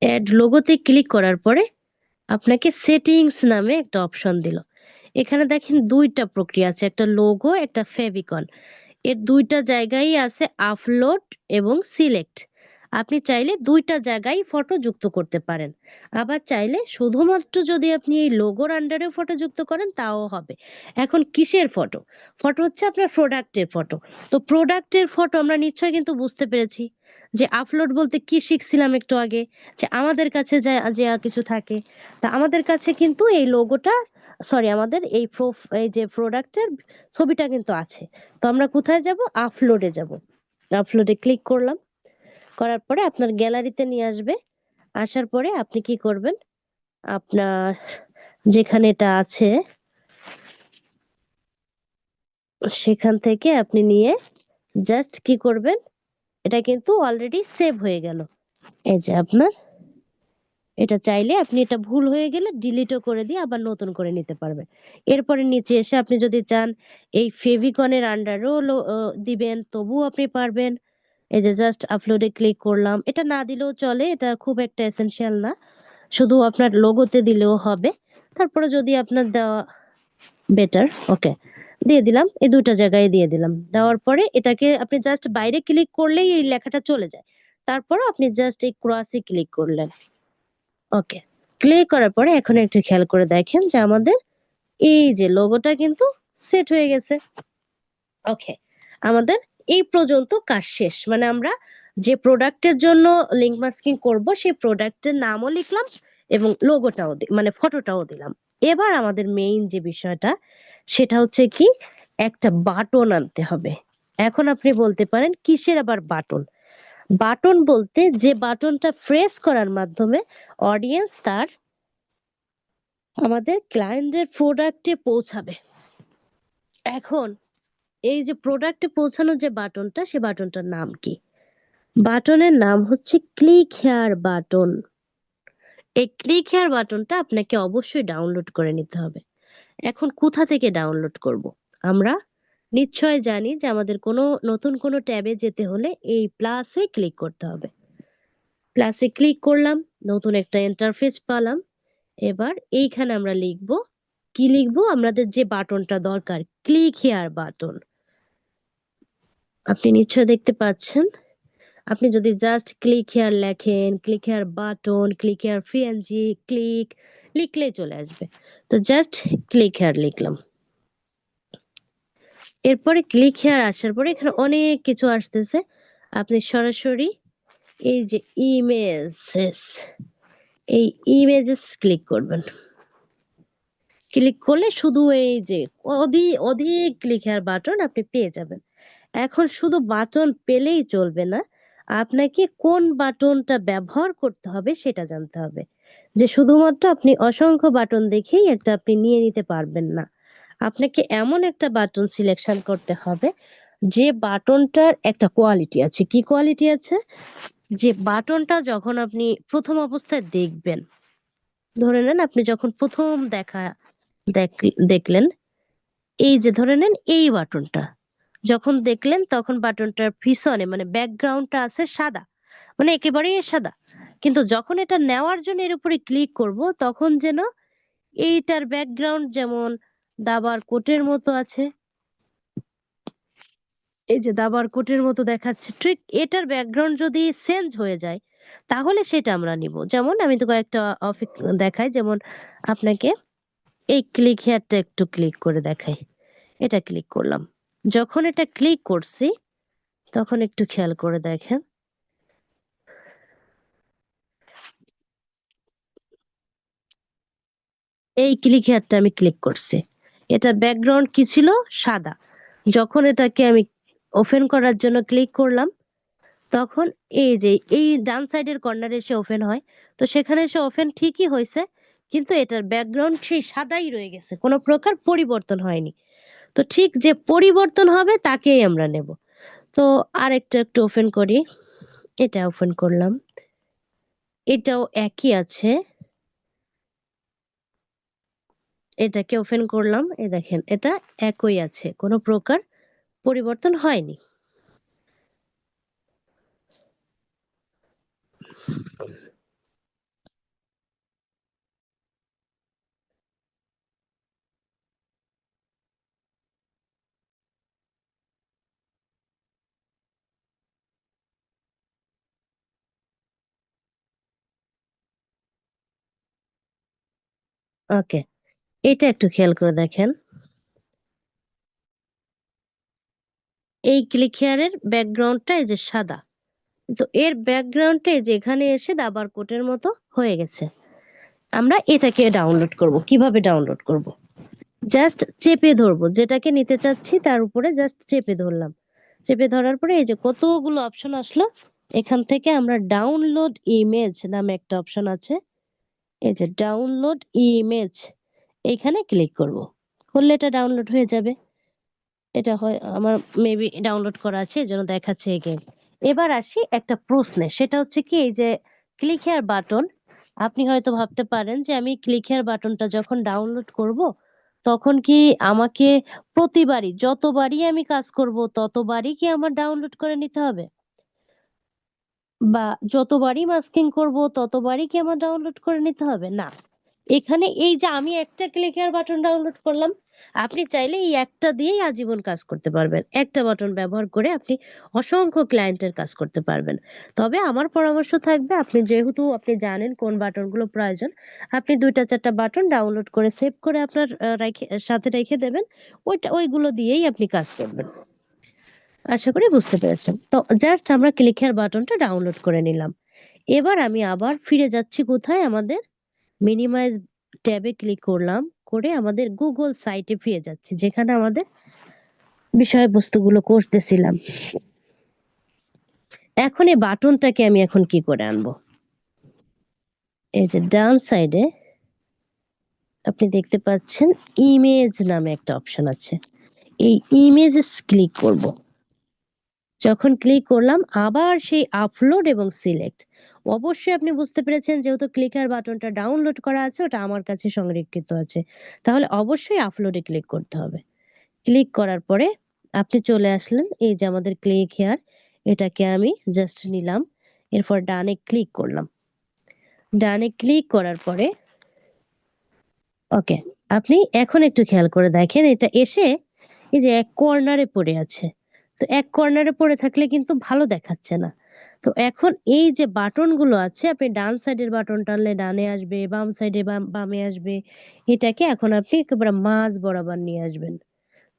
অ্যাড লোগোতে ক্লিক করার পরে আপনাকে সেটিংস নামে একটা অপশন দিল। এখানে দেখেন দুইটা প্রক্রিয়া আছে, একটা লোগো একটা ফেভিকন। এর দুইটা জায়গায় আছে আপলোড এবং সিলেক্ট। আপনি চাইলে ২টা জায়গায় ফটো যুক্ত করতে পারেন। আবার চাইলে শুধুমাত্র যদি আপনি এই লোগোর আন্ডারেও ফটো যুক্ত করেন তাও হবে। এখন কিসের ফটো? ফটো হচ্ছে আপনার প্রোডাক্টের ফটো। তো প্রোডাক্টের ফটো আমরা নিশ্চয়ই কিন্তু বুঝতে পেরেছি যে আপলোড বলতে কি শিখছিলাম একটু আগে? যে আমাদের কাছে যা কিছু থাকে। তা আমাদের কাছে কিন্তু এই লোগোটা সরি আমাদের এই যে প্রোডাক্টের ছবিটা কিন্তু আছে। তো আমরা কোথায় যাবো? আপলোডে যাবো। আপলোডে ক্লিক করলাম। করার পরে আপনার গ্যালারিতে নিয়ে আসবে। আসার পরে আপনি কি করবেন? আপনার যেখানে এটা আছে সেখান থেকে আপনি নিয়ে জাস্ট কি করবেন? এটা কিন্তু অলরেডি সেভ হয়ে গেল। এই যে আপনার এটা চাইলে আপনি এটা ভুল হয়ে গেলে ডিলিটও করে দিয়ে আবার নতুন করে নিতে পারবেন। এরপরে নিচে এসে আপনি যদি চান এই ফেভিকনের আন্ডারেও দিবেন তবুও আপনি পারবেন। এই যে জাস্ট আপলোডে ক্লিক করলাম। এটা না দিলেও চলে। এটা খুব একটা এসেনশিয়াল না। শুধু আপনার লোগোতে দিলেও হবে। তারপরে যদি আপনার দেওয়া বেটার ওকে দিয়ে দিলাম। এই ২টা জায়গায় দিয়ে দিলাম। দেওয়ার পরে এটাকে আপনি জাস্ট বাইরে ক্লিক করলেই এই লেখাটা চলে যায়। তারপরও আপনি জাস্ট এই ক্রসে ক্লিক করলেন। ওকে। ক্লিক করার পরে এখন একটু খেয়াল করে দেখেন যে আমাদের এই যে লোগোটা কিন্তু সেট হয়ে গেছে। ওকে। আমাদের এই পর্যন্ত কাজ শেষ। মানে আমরা যে প্রোডাক্টের জন্য লিংক মাস্কিং করব সেই প্রোডাক্টের নামও লিখলাম এবং লোগোটাও মানে ফটোটাও দিলাম। এবার আমাদের মেইন যে বিষয়টা সেটা হচ্ছে কি একটা বাটন আনতে হবে। এখন আপনি বলতে পারেন কিসের আবার বাটন? বাটন বলতে যে বাটনটা প্রেস করার মাধ্যমে অডিয়েন্স তার আমাদের ক্লায়েন্টের প্রোডাক্টে পৌঁছাবে। এখন এই যে প্রোডাক্টে পৌঁছানোর যে বাটনটা সে বাটনটার নাম কি? বাটনের নাম হচ্ছে ক্লিক হেয়ার বাটন। এই ক্লিক হেয়ার বাটনটা আপনাকে অবশ্যই ডাউনলোড করে নিতে হবে। এখন কোথা থেকে ডাউনলোড করব? আমরা নিশ্চয় জানি যে আমাদের কোনো নতুন কোনো ট্যাবে যেতে হলে এই প্লাসে ক্লিক করতে হবে। প্লাসে ক্লিক করলাম, নতুন একটা ইন্টারফেস পেলাম। এবার এইখানে আমরা লিখব, কি লিখব? আমাদের যে বাটনটা দরকার ক্লিক হেয়ার বাটন। আপনি নিশ্চয় দেখতে পাচ্ছেন। আপনি যদি জাস্ট ক্লিক হেয়ার লেখেন, click here button, click here PNG, click লিখলেই চলে আসবে। তো জাস্ট ক্লিক হেয়ার লিখলাম। এরপরে ক্লিক হেয়ার আসার পরে এখানে অনেক কিছু আসতেছে। আপনি সরাসরি এই যে ইমেজেস, এই ইমেজেস ক্লিক করবেন। ক্লিক করলে শুধু এই যে অধিক ক্লিক হেয়ার বাটন আপনি পেয়ে যাবেন। এখন শুধু বাটন পেলেই চলবে না, আপনাকে কোন বাটনটা ব্যবহার করতে হবে সেটা জানতে হবে। যে শুধুমাত্র আপনি অসংখ্য বাটন দেখেই একটা আপনি নিয়ে নিতে পারবেন না। আপনাকে এমন একটা বাটন সিলেকশন করতে হবে যে বাটনটার একটা কোয়ালিটি আছে। কি কোয়ালিটি আছে? যে বাটনটা যখন আপনি প্রথম অবস্থায় দেখবেন, ধরে নেন আপনি যখন প্রথম দেখলেন, এই যে ধরে নেন এই বাটনটা যখন দেখলেন তখন বাটনটার পিছনে মানে ব্যাকগ্রাউন্ডটা আছে সাদা, মানে একেবারেই সাদা। কিন্তু যখন এটা নেওয়ার জন্য এর উপরে ক্লিক করব তখন যেন এইটার ব্যাকগ্রাউন্ড যেমন দাবার কোটের মতো আছে, এই যে দাবার কোটের মতো দেখাচ্ছে, ঠিক এটার ব্যাকগ্রাউন্ড যদি চেঞ্জ হয়ে যায় তাহলে সেটা আমরা নিব। যেমন আমি তো কয়েকটা দেখাই, যেমন আপনাকে এই ক্লিক হেয়ারটা একটু ক্লিক করে দেখাই। এটা ক্লিক করলাম। যখন এটা ক্লিক করছি তখন একটু খেয়াল করে দেখেন, এই ক্লিক হেয়ারটা আমি ক্লিক করছি। এটার ব্যাকগ্রাউন্ড কি ছিল? সাদা। যখন এটাকে আমি ওপেন করার জন্য ক্লিক করলাম তখন এই যে এই ডান সাইডের কর্নারে এসে ওপেন হয়। তো সেখানে এসে ওপেন ঠিকই হয়েছে, কিন্তু এটার ব্যাকগ্রাউন্ড সেই সাদাই রয়ে গেছে, কোনো প্রকার পরিবর্তন হয়নি। তো ঠিক যে পরিবর্তন হবে তাকেই আমরা নেব। তো আরেকটা একটু ওপেন করি। এটা ওপেন করলাম, এটাও একই আছে। এটাকে ওপেন করলাম, এই দেখেন এটা একই আছে, কোনো প্রকার পরিবর্তন হয়নি। ওকে, এটা একটু খেয়াল করে দেখেন। এই ক্লিক হেয়ারের ব্যাকগ্রাউন্ডটা এই যে সাদা, তো এর ব্যাকগ্রাউন্ডটা এই যে এখানে এসে দাবার কোটের মতো হয়ে গেছে। আমরা এটাকে ডাউনলোড করব। কিভাবে ডাউনলোড করব? জাস্ট চেপে ধরবো, যেটাকে নিতে চাচ্ছি তার উপরে জাস্ট চেপে ধরলাম। চেপে ধরার পরে এই যে কতগুলো অপশন আসলো, এখান থেকে আমরা ডাউনলোড ইমেজ নামে একটা অপশন আছে, এই যে ডাউনলোড ইমেজ, এইখানে ক্লিক করব। করলে এটা ডাউনলোড হয়ে যাবে। এটা হয় আমার মেবি ডাউনলোড করা আছে, এজন্য দেখাচ্ছে এগেইন। এবার আসি একটা প্রশ্নে, সেটা হচ্ছে কি, এই যে ক্লিক হেয়ার বাটন, আপনি হয়তো ভাবতে পারেন যে আমি ক্লিক হেয়ার বাটনটা যখন ডাউনলোড করব তখন কি আমাকে প্রতিবারই যতবারই আমি কাজ করব ততবারই কি আমার ডাউনলোড করে নিতে হবে, বা যতবারই মাস্কিং করব ততবারই কি আমার ডাউনলোড করে নিতে হবে? না, এখানে এই যে আমি একটা ক্লিকের বাটন ডাউনলোড করলাম, আপনি চাইলে এই একটা দিয়েই আজীবন কাজ করতে পারবেন। একটা বাটন ব্যবহার করে আপনি অসংখ্য ক্লায়েন্টের কাজ করতে পারবেন। তবে আমার পরামর্শ থাকবে, আপনি যেহেতু আপনি জানেন কোন বাটনগুলো প্রয়োজন, আপনি ২টা ৪টা বাটন ডাউনলোড করে সেভ করে আপনার সাথে রেখে দেবেন। ওইগুলো দিয়েই আপনি কাজ করবেন। আশা করি বুঝতে পেরেছেন। তো জাস্ট আমরা ক্লিকের বাটনটা ডাউনলোড করে নিলাম। এবার আমি আবার ফিরে যাচ্ছি কোথায়, আমাদের মিনিমাইজ ট্যাবে ক্লিক করলাম, করে আমাদের গুগল সাইটে ফিরে যাচ্ছি, যেখানে আমাদের বিষয়বস্তুগুলো করতেছিলাম। এখন এই বাটনটাকে আমি এখন কি করে আনবো? এই যে ডান সাইডে আপনি দেখতে পাচ্ছেন ইমেজ নামে একটা অপশন আছে, এই ইমেজে ক্লিক করব। যখন ক্লিক করলাম আবার সেই আপলোড এবং সিলেক্ট, অবশ্যই আপনি বুঝতে পেরেছেন যেহেতু ক্লিকার বাটনটা ডাউনলোড করা আছে ওটা আমার কাছে সংরক্ষিত আছে, তাহলে অবশ্যই আপলোডে ক্লিক করতে হবে। ক্লিক করার পরে আপনি চলে আসলেন এই যে আমাদের ক্লিক হেয়ার, এটাকে আমি জাস্ট নিলাম, এরপর ডানে ক্লিক করলাম। ডানে ক্লিক করার পরে ওকে, আপনি এখন একটু খেয়াল করে দেখেন, এটা এসে এই যে এক কর্নারে পড়ে আছে। তো এক কর্নারে পড়ে থাকলে কিন্তু ভালো দেখাচ্ছে না। তো এখন এই যে বাটনগুলো আছে, আপনি ডান সাইডের বাটন টানলে ডানে আসবে, বাম সাইডে বামে আসবে। এটাকে এখন আপনি একেবারে মাঝ বরাবর নিয়ে আসবেন।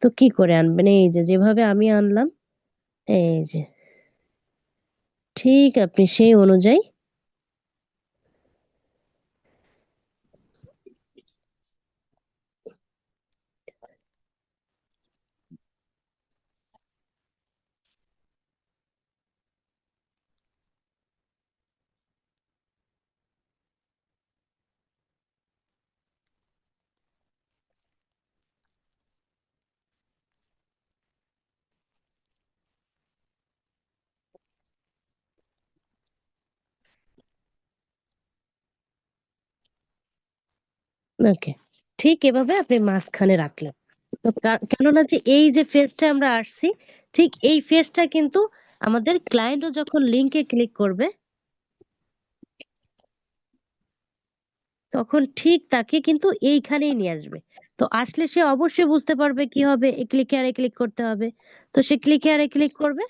তো কি করে আনবেন? এই যে যেভাবে আমি আনলাম, এই যে ঠিক আপনি সেই অনুযায়ী ওকে, ঠিক এভাবে আপনি মাঝখানে রাখলেন। তো কেননা যে এই যে ফেজটা আমরা আসছি, ঠিক এই ফেজটা কিন্তু আমাদের ক্লায়েন্টও যখন লিংকে ক্লিক করবে তখন ঠিক তাকে কিন্তু এইখানেই নিয়ে আসবে। তো আসলে সে অবশ্যই বুঝতে পারবে কি হবে, এই ক্লিক হেয়ারে ক্লিক করতে হবে। তো সে ক্লিক হেয়ারে ক্লিক করবে,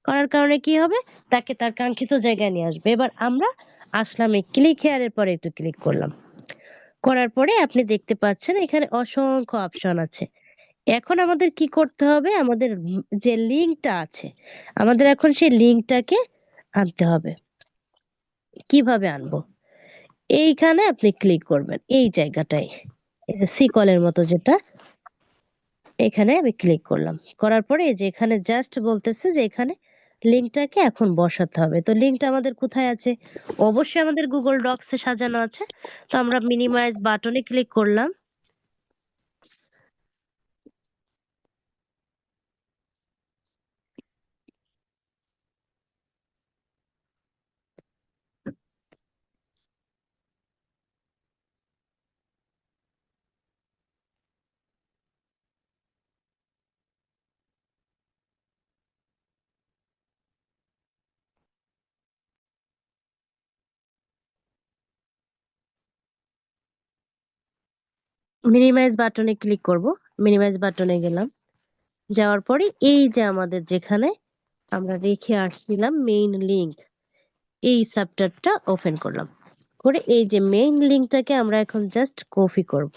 করার কারণে কি হবে, তাকে তার কাঙ্ক্ষিত জায়গায় নিয়ে আসবে। এবার আমরা আসলাম এই ক্লিক হেয়ারের পরে একটু ক্লিক করলাম, করার পরে আপনি দেখতে পাচ্ছেন এখানে অসংখ্য অপশন আছে। এখন আমাদের কি করতে হবে, আমাদের যে লিঙ্কটা আছে, আমাদের এখন সেই লিঙ্কটাকে আনতে হবে। কিভাবে আনবো? এইখানে আপনি ক্লিক করবেন এই জায়গাটায়, এই যে সিকলের মতো যেটা, এখানে আমি ক্লিক করলাম। করার পরে এই যে এখানে জাস্ট বলতেছে যে এখানে লিঙ্কটাকে এখন বসাতে হবে। তো লিঙ্কটা আমাদের কোথায় আছে? অবশ্যই আমাদের গুগল ডক্সে সাজানো আছে। তো আমরা মিনিমাইজ বাটনে ক্লিক করলাম। মিনিমাইজ বাটনে ক্লিক করব। মিনিমাইজ বাটনে গেলাম, যাওয়ার পরে এই যে আমাদের যেখানে আমরা রেখে আসছিলাম মেইন লিংক, এই সাবটারটা ওপেন করলাম। করে এই যে মেইন লিঙ্কটাকে আমরা এখন জাস্ট কপি করব।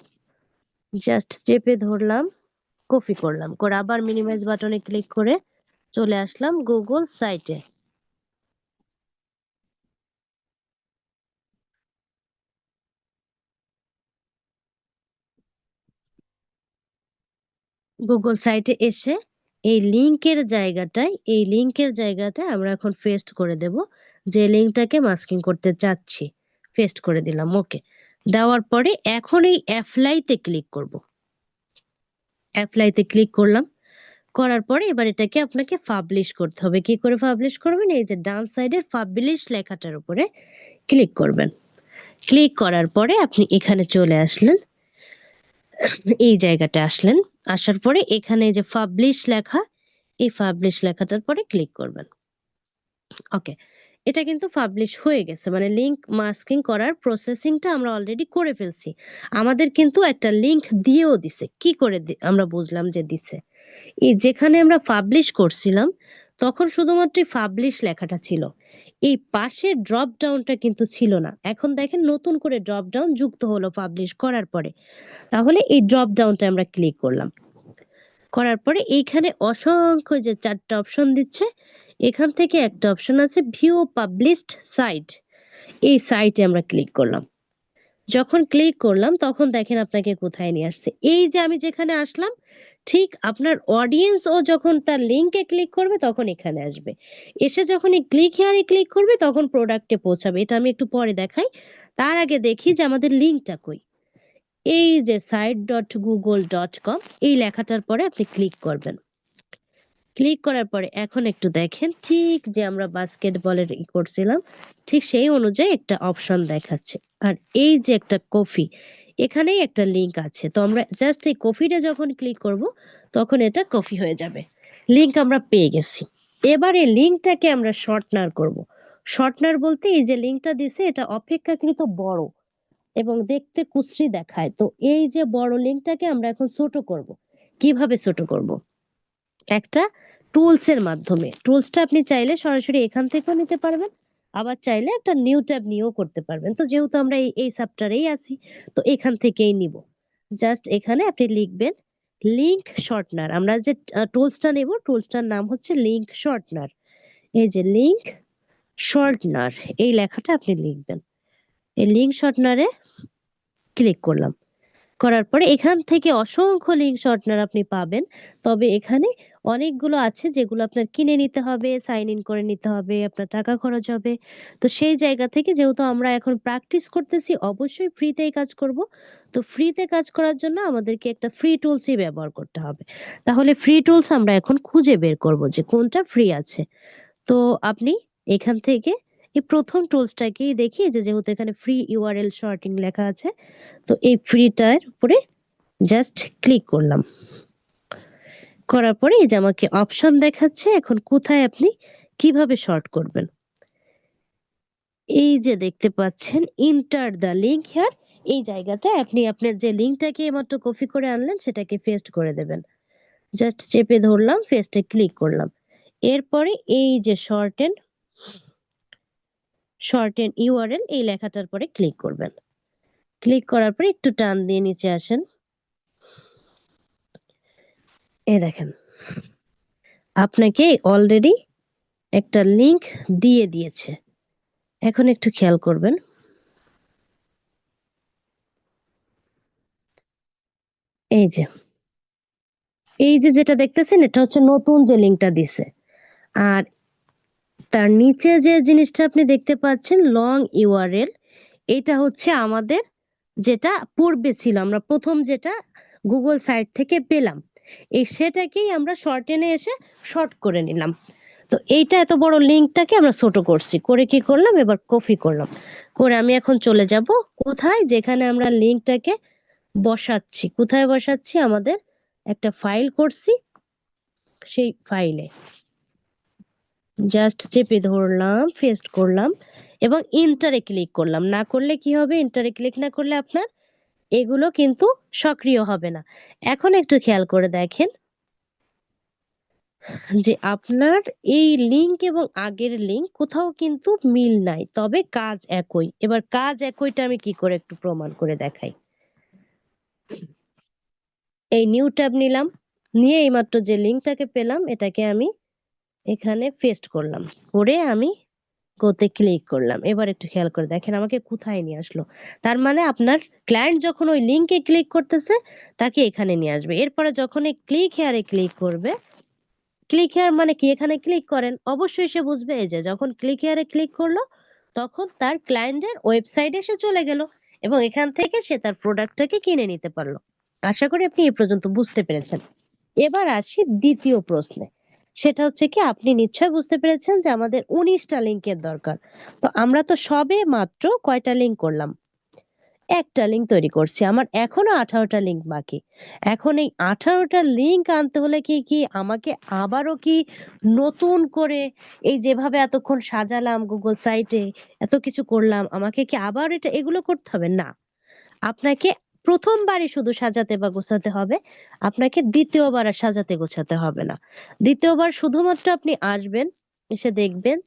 জাস্ট চেপে ধরলাম, কপি করলাম, করে আবার মিনিমাইজ বাটনে ক্লিক করে চলে আসলাম গুগল সাইটে। গুগল সাইটে এসে এই লিংকের জায়গাটায় আমরা এখন পেস্ট করে দেব, যে লিংকটাকে মাস্কিং করতে চাচ্ছি। পেস্ট করে দিলাম, ওকে। দেওয়ার পরে এখন এই অ্যাপ্লাইতে ক্লিক করব। অ্যাপ্লাইতে ক্লিক করলাম, করার পরে এবার এটাকে আপনাকে পাবলিশ করতে হবে। কি করে পাবলিশ করবেন? এই যে ডান সাইডের পাবলিশ লেখাটার উপরে ক্লিক করবেন। ক্লিক করার পরে আপনি এখানে চলে আসলেন, এই জায়গাটা আসলেন। আসার পরে এখানে যে পাবলিশ লেখা, এই পাবলিশ লেখাটার পরে ক্লিক করবেন। ওকে, এটা কিন্তু পাবলিশ হয়ে গেছে, মানে লিংক মাস্কিং করার প্রসেসিংটা আমরা অলরেডি করে ফেলছি। আমাদের কিন্তু একটা লিংক দিয়েও দিছে। কি করে আমরা বুঝলাম যে দিছে? এই যেখানে আমরা পাবলিশ করছিলাম তখন শুধুমাত্র পাবলিশ লেখাটা ছিল, এই পাশে ড্রপ ডাউনটা কিন্তু ছিল না। এখন দেখেন নতুন করে ড্রপ ডাউন যুক্ত হলো পাবলিশ করার পরে। তাহলে এই ড্রপ ডাউনটা আমরা ক্লিক করলাম, করার পরে এইখানে অসংখ্য যে 4টা অপশন দিচ্ছে, এখান থেকে একটা অপশন আছে ভিউ পাবলিশড সাইট, এই সাইটে আমরা ক্লিক করলাম। যখন ক্লিক করলাম তখন দেখেন আপনাকে কোথায় নিয়ে আসছে। এই যে আমি যেখানে আসলাম, ঠিক আপনার অডিয়েন্স ও যখন তার লিংকে ক্লিক করবে তখন এখানে আসবে। এসে যখন এই ক্লিক হিয়ারে ক্লিক করবে তখন প্রোডাক্টে পৌঁছাবে। এটা আমি একটু পরে দেখাই, তার আগে দেখি যে আমাদের লিংকটা কই। এই যে site.google.com, এই লেখাটার পরে আপনি ক্লিক করবেন। ক্লিক করার পরে এখন একটু দেখেন, ঠিক যে আমরা বাস্কেটবলের করছিলাম ঠিক সেই অনুযায়ী একটা অপশন দেখাচ্ছে। আর এই যে একটা কফি, এখানেই একটা লিংক আছে। তো আমরা জাস্ট এই কফিটা যখন ক্লিক করব তখন এটা কপি হয়ে যাবে। লিংক আমরা পেয়ে গেছি। এবার এই লিংকটাকে আমরা শর্টনার করব। শর্টনার বলতে এই যে লিংকটা দিছে এটা অপেক্ষাকৃত বড় এবং দেখতে কুশ্রী দেখায়। তো এই যে বড় লিংকটাকে আমরা এখন ছোট করব। কিভাবে ছোট করব? একটা টুলস এর মাধ্যমে। টুলসটা আপনি চাইলে সরাসরি এখান থেকেও নিতে পারবেন, আবার চাইলে একটা নিউ ট্যাব নিয়েও করতে পারবেন। তো যেহেতু আমরা এই চ্যাপ্টারেই আছি, তো এখান থেকেই নিব। জাস্ট এখানে আপনি লিখবেন লিংক শর্টনার। আমরা যে টুলসটা নেব, টুলসটার নাম হচ্ছে লিংক শর্টনার। এই যে লিংক শর্টনার, এই লেখাটা আপনি লিখবেন। এই লিংক শর্টনারে ক্লিক করলাম, করার পরে এখান থেকে অসংখ্য লিঙ্ক শর্টনার আপনি পাবেন। তবে এখানে অনেকগুলো আছে যেগুলো আপনার কিনে নিতে হবে, সাইন ইন করে নিতে হবে, আপনার টাকা খরচ হবে। তো সেই জায়গা থেকে যেহেতু আমরা এখন প্র্যাকটিস করতেছি, অবশ্যই ফ্রিতেই কাজ করব। তো ফ্রিতে কাজ করার জন্য আমাদেরকে একটা ফ্রি টুলসই ব্যবহার করতে হবে। তাহলে ফ্রি টুলস আমরা এখন খুঁজে বের করব যে কোনটা ফ্রি আছে। তো আপনি এখান থেকে এই প্রথম টুলসটাকেই দেখি, যে যেহেতু এখানে ফ্রি ইউআরএল শর্টিং লেখা আছে, তো এই ফ্রিটার উপরে জাস্ট ক্লিক করলাম। করার পরে এই যে আমাকে অপশন দেখাচ্ছে এখন কোথায় আপনি কিভাবে শর্ট করবেন। এই যে দেখতে পাচ্ছেন ইন্টার দ্য লিংক হিয়ার, এই জায়গাটা আপনি আপনার যে লিংকটাকে এইমাত্র কপি করে আনলেন সেটাকে পেস্ট করে দেবেন। জাস্ট চেপে ধরলাম, পেস্টে ক্লিক করলাম। এরপরে এই যে শর্টেন ইউআরএল, এই লেখাটার পরে ক্লিক করবেন। ক্লিক করার পরে একটু টান দিয়ে নিচে আসেন, এই দেখেন আপনাকে অলরেডি একটা লিংক দিয়ে দিয়েছে। এখন একটু খেয়াল করবেন, এই যে যেটা দেখতেছেন এটা হচ্ছে নতুন যে লিংকটা দিছে। আর তার নিচে যে জিনিসটা আপনি দেখতে পাচ্ছেন লং ইউআরএল, এটা হচ্ছে আমাদের যেটা পূর্বে ছিল, আমরা প্রথম যেটা গুগল সাইট থেকে পেলাম, এই সেটাকেই আমরা শর্টেনে এসে শর্ট করে নিলাম। তো এইটা এত বড় লিংকটাকে আমরা ছোট করছি, করে কি করলাম, এবার কপি করলাম। করে আমি এখন চলে যাব কোথায়, যেখানে আমরা লিংকটাকে বসাচ্ছি। কোথায় বসাচ্ছি? আমাদের একটা ফাইল করছি, সেই ফাইলে জাস্ট চেপে ধরলাম, পেস্ট করলাম এবং ইন্টারে ক্লিক করলাম। না করলে কি হবে, ইন্টারে ক্লিক না করলে আপনার এগুলো কিন্তু সক্রিয় হবে না। এখন একটু খেয়াল করে দেখেন, যে আপনার এই লিংক এবং আগের লিংক কোথাও কিন্তু মিল নাই, তবে কাজ একই। এবার কাজ একইটা আমি কি করে একটু প্রমাণ করে দেখাই। এই নিউ ট্যাব নিলাম, নিয়ে এইমাত্র যে লিংকটাকে পেলাম এটাকে আমি এখানে পেস্ট করলাম, করে আমি গোতে ক্লিক করলাম। এবার একটু খেয়াল করে দেখেন আমাকে কোথায় নিয়ে আসলো। তার মানে আপনার ক্লায়েন্ট যখন ওই লিংকে ক্লিক করতেছে তাকে এখানে নিয়ে আসবে। এরপরে যখন এই ক্লিক হেয়ারে ক্লিক করবে, ক্লিক হেয়ার মানে কি, এখানে ক্লিক করেন, অবশ্যই সে বুঝবে এই যে যখন ক্লিক হেয়ারে ক্লিক করলো তখন তার ক্লায়েন্টের ওয়েবসাইটে সে চলে গেল এবং এখান থেকে সে তার প্রোডাক্টটাকে কিনে নিতে পারলো। আশা করি আপনি এই পর্যন্ত বুঝতে পেরেছেন। এবার আসি দ্বিতীয় প্রশ্নে, সেটা হচ্ছে কি আপনি নিশ্চয় বুঝতে পেরেছেন যে আমাদের 19টা লিংকের দরকার। তো আমরা তো সবে মাত্র কয়টা লিংক করলাম, একটা লিংক তৈরি করছি, আমার এখনো 18টা লিংক বাকি। এখন এই 18টা লিংক আনতে হলে কি কি আমাকে আবারও কি নতুন করে এই যেভাবে এতক্ষণ সাজালাম গুগল সাইটে, এত কিছু করলাম, আমাকে কি আবার এগুলো করতে হবে? না, আপনাকে প্রথমবারই শুধু সাজাতে বা গোছাতে হবে, আপনাকে দ্বিতীয়বার আর সাজাতে গোছাতে হবে না। দ্বিতীয়বার শুধুমাত্র আপনি আসবেন, এসে দেখবেন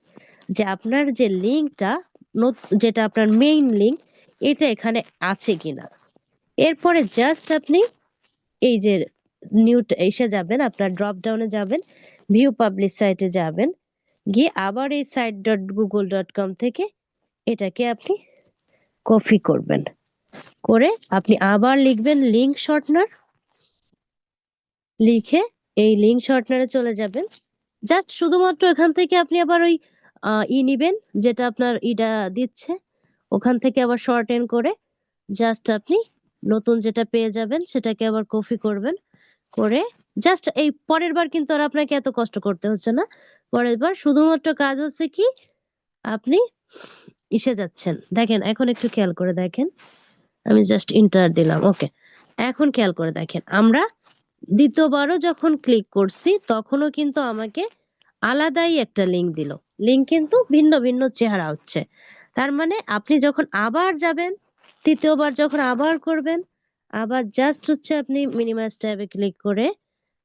যে আপনার যে লিংকটা, যেটা আপনার মেইন লিংক, এটা এখানে আছে কিনা। এরপরে জাস্ট আপনি এই যে নিউ এসে যাবেন, আপনার ড্রপ ডাউনে যাবেন, ভিউ পাবলিশ সাইটে যাবেন, গিয়ে আবার এই site.google.com থেকে এটাকে আপনি কপি করবেন, করে আপনি আবার লিখবেন লিংক শর্টনার, লিখে এই লিংক শর্টনারে চলে যাবেন। জাস্ট শুধুমাত্র এখান থেকে আপনি আবার ওই নিবেন যেটা আপনার ইটা দিচ্ছে, ওখান থেকে আবার শর্টেন করে জাস্ট আপনি নতুন যেটা পেয়ে যাবেন সেটাকে আবার কপি করবেন, করে জাস্ট এই পরের বার কিন্তু আর আপনাকে এত কষ্ট করতে হচ্ছে না। পরের বার শুধুমাত্র কাজ হচ্ছে কি আপনি ইসে যাচ্ছেন, দেখেন এখন একটু খেয়াল করে দেখেন, আমি জাস্ট ইন্টার দিলাম, ওকে। এখন খেয়াল করে দেখেন আমরা দ্বিতীয়বারও যখন ক্লিক করছি তখনও কিন্তু আমাকে আলাদাই একটা লিংক দিল, লিংক কিন্তু ভিন্ন ভিন্ন চেহারা হচ্ছে। তার মানে আপনি যখন আবার যাবেন, তৃতীয়বার যখন আবার করবেন, আবার জাস্ট হচ্ছে আপনি মিনিমাইজ ট্যাবে ক্লিক করে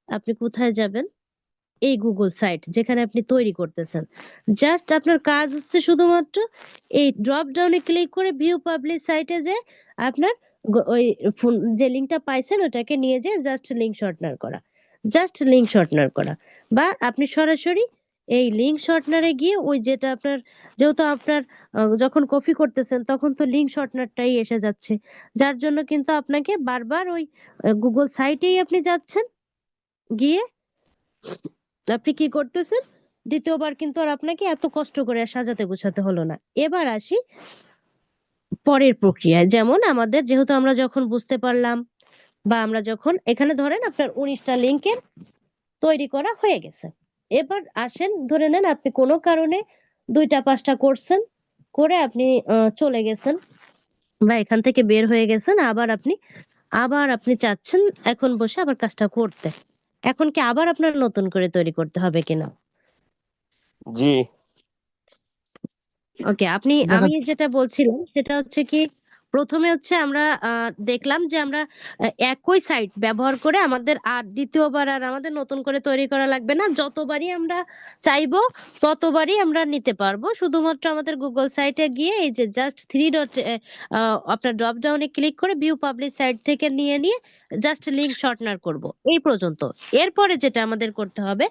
আপনি কোথায় যাবেন, এই গুগল সাইট যেখানে আপনি তৈরি করতেছেন, জাস্ট আপনার কাজ হচ্ছে শুধুমাত্র এই ড্রপ ডাউনে ক্লিক করে ভিউ পাবলিশ সাইটে যে আপনার ওই যে লিংকটা পাইছেন ওটাকে নিয়ে যে জাস্ট লিংক শর্টনার করা, জাস্ট লিংক শর্টনার করা। বা আপনি সরাসরি এই লিংক শর্টনারে গিয়ে ওই যেটা আপনার, যেহেতু আপনার যখন কপি করতেছেন তখন তো লিংক শর্টনারটাই এসে যাচ্ছে, যার জন্য কিন্তু আপনাকে বারবার ওই গুগল সাইটেই আপনি যাচ্ছেন, গিয়ে আপনি কি করতেছেন, দ্বিতীয়বার কিন্তু আর আপনাকে এত কষ্ট করে আর সাজাতে গোছাতে হলো না। এবার আসি পরের প্রক্রিয়ায়, যেমন আমাদের যেহেতু আমরা যখন বুঝতে পারলাম বা আমরা যখন এখানে ধরেন আপনার 19টা লিংকের তৈরি করা হয়ে গেছে, এবার আসেন ধরে নেন আপনি কোনো কারণে 2টা 5টা করছেন, করে আপনি চলে গেছেন বা এখান থেকে বের হয়ে গেছেন, আবার আপনি চাচ্ছেন এখন বসে আবার কাজটা করতে, এখন কি আবার আপনার নতুন করে তৈরি করতে হবে কিনা? জি। ওকে, আমি যেটা বলছিলাম সেটা হচ্ছে কি, প্রথমে হচ্ছে আমরা দেখলাম যে আমরা একই সাইট ব্যবহার করে আমাদের আর দ্বিতীয়বার আর আমাদের নতুন করে তৈরি করা লাগবে না, যতবারই আমরা চাইবো ততবারই আমরা নিতে পারবো। শুধুমাত্র আমাদের গুগল সাইটে গিয়ে এই যে জাস্ট 3 ডট আপনার ড্রপ ডাউনে ক্লিক করে ভিউ পাবলিশ সাইট থেকে নিয়ে নিয়ে জাস্ট লিংক শর্টনার করব, এই পর্যন্ত। এরপরে যেটা আমাদের করতে হবে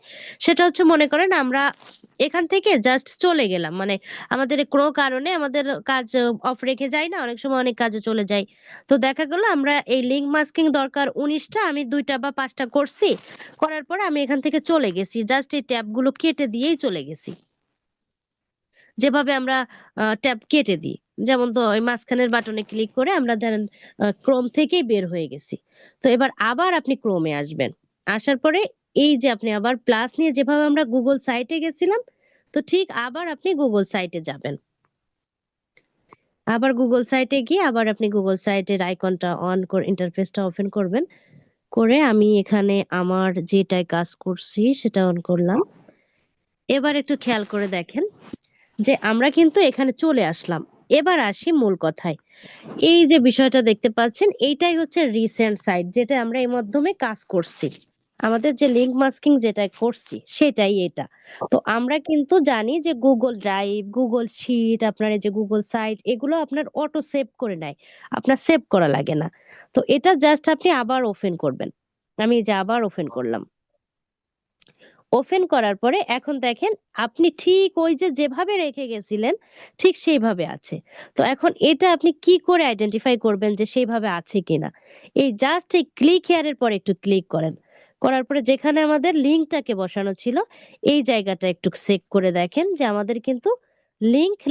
সেটা হচ্ছে, মনে করেন আমরা এখান থেকে জাস্ট চলে গেলাম, মানে আমাদের কোনো কারণে আমাদের কাজ অফ রেখে যাই না, অনেক সময় অনেক কাজে চলে যাই। তো দেখা গেল আমরা এই লিংক মাস্কিং দরকার 19টা, আমি 2টা বা 5টা করছি, করার পর আমি এখান থেকে চলে গেছি, জাস্ট এই ট্যাব গুলো কেটে দিয়েই চলে গেছি, যেভাবে আমরা ট্যাব কেটে দিই। যেমন তো ওই মাঝখানের বাটনে ক্লিক করে আমরা ধরেন ক্রোম থেকেই বের হয়ে গেছি। তো এবার আবার আপনি ক্রোমে আসবেন, আসার পরে এই যে আপনি আবার প্লাস নিয়ে যেভাবে আমরা গুগল সাইটে গেছিলাম, তো ঠিক আবার আপনি গুগল সাইটে যাবেন, আবার গুগল সাইটে গিয়ে আবার আপনি গুগল সাইটের আইকনটা অন করে ইন্টারফেসটা ওপেন করবেন, করে আমি এখানে আমার যেটাই কাজ করছি সেটা অন করলাম। এবার একটু খেয়াল করে দেখেন যে আমরা কিন্তু এখানে চলে আসলাম। এবার আসি মূল কথায়, এই যে বিষয়টা দেখতে পাচ্ছেন এইটাই হচ্ছে রিসেন্ট সাইট, যেটা আমরা এর মাধ্যমে কাজ করছি। আমাদের যে লিঙ্ক মাস্কিং যেটা করছি সেটাই এটা। তো আমরা কিন্তু জানি যে গুগল ড্রাইভ, গুগল শিট, আপনার এই যে গুগল সাইট, এগুলো আপনার অটো সেভ করে নেয়, আপনার সেভ করা লাগে না। তো এটা জাস্ট আপনি আবার ওপেন করবেন। আমি এই যে আবার ওপেন করলাম। ওপেন করার পরে এখন দেখেন আপনি ঠিক ওই যে যেভাবে রেখে গেছিলেন ঠিক সেইভাবে আছে। তো এখন এটা আপনি কি করে আইডেন্টিফাই করবেন যে সেইভাবে আছে কিনা? এই জাস্ট এই ক্লিক হেয়ারের পরে একটু ক্লিক করেন। করার পরে যেখানে আমাদের লিঙ্কটাকে বসানো ছিল এই জায়গাটা একটু চেক করে দেখেন যে আমাদের কিন্তু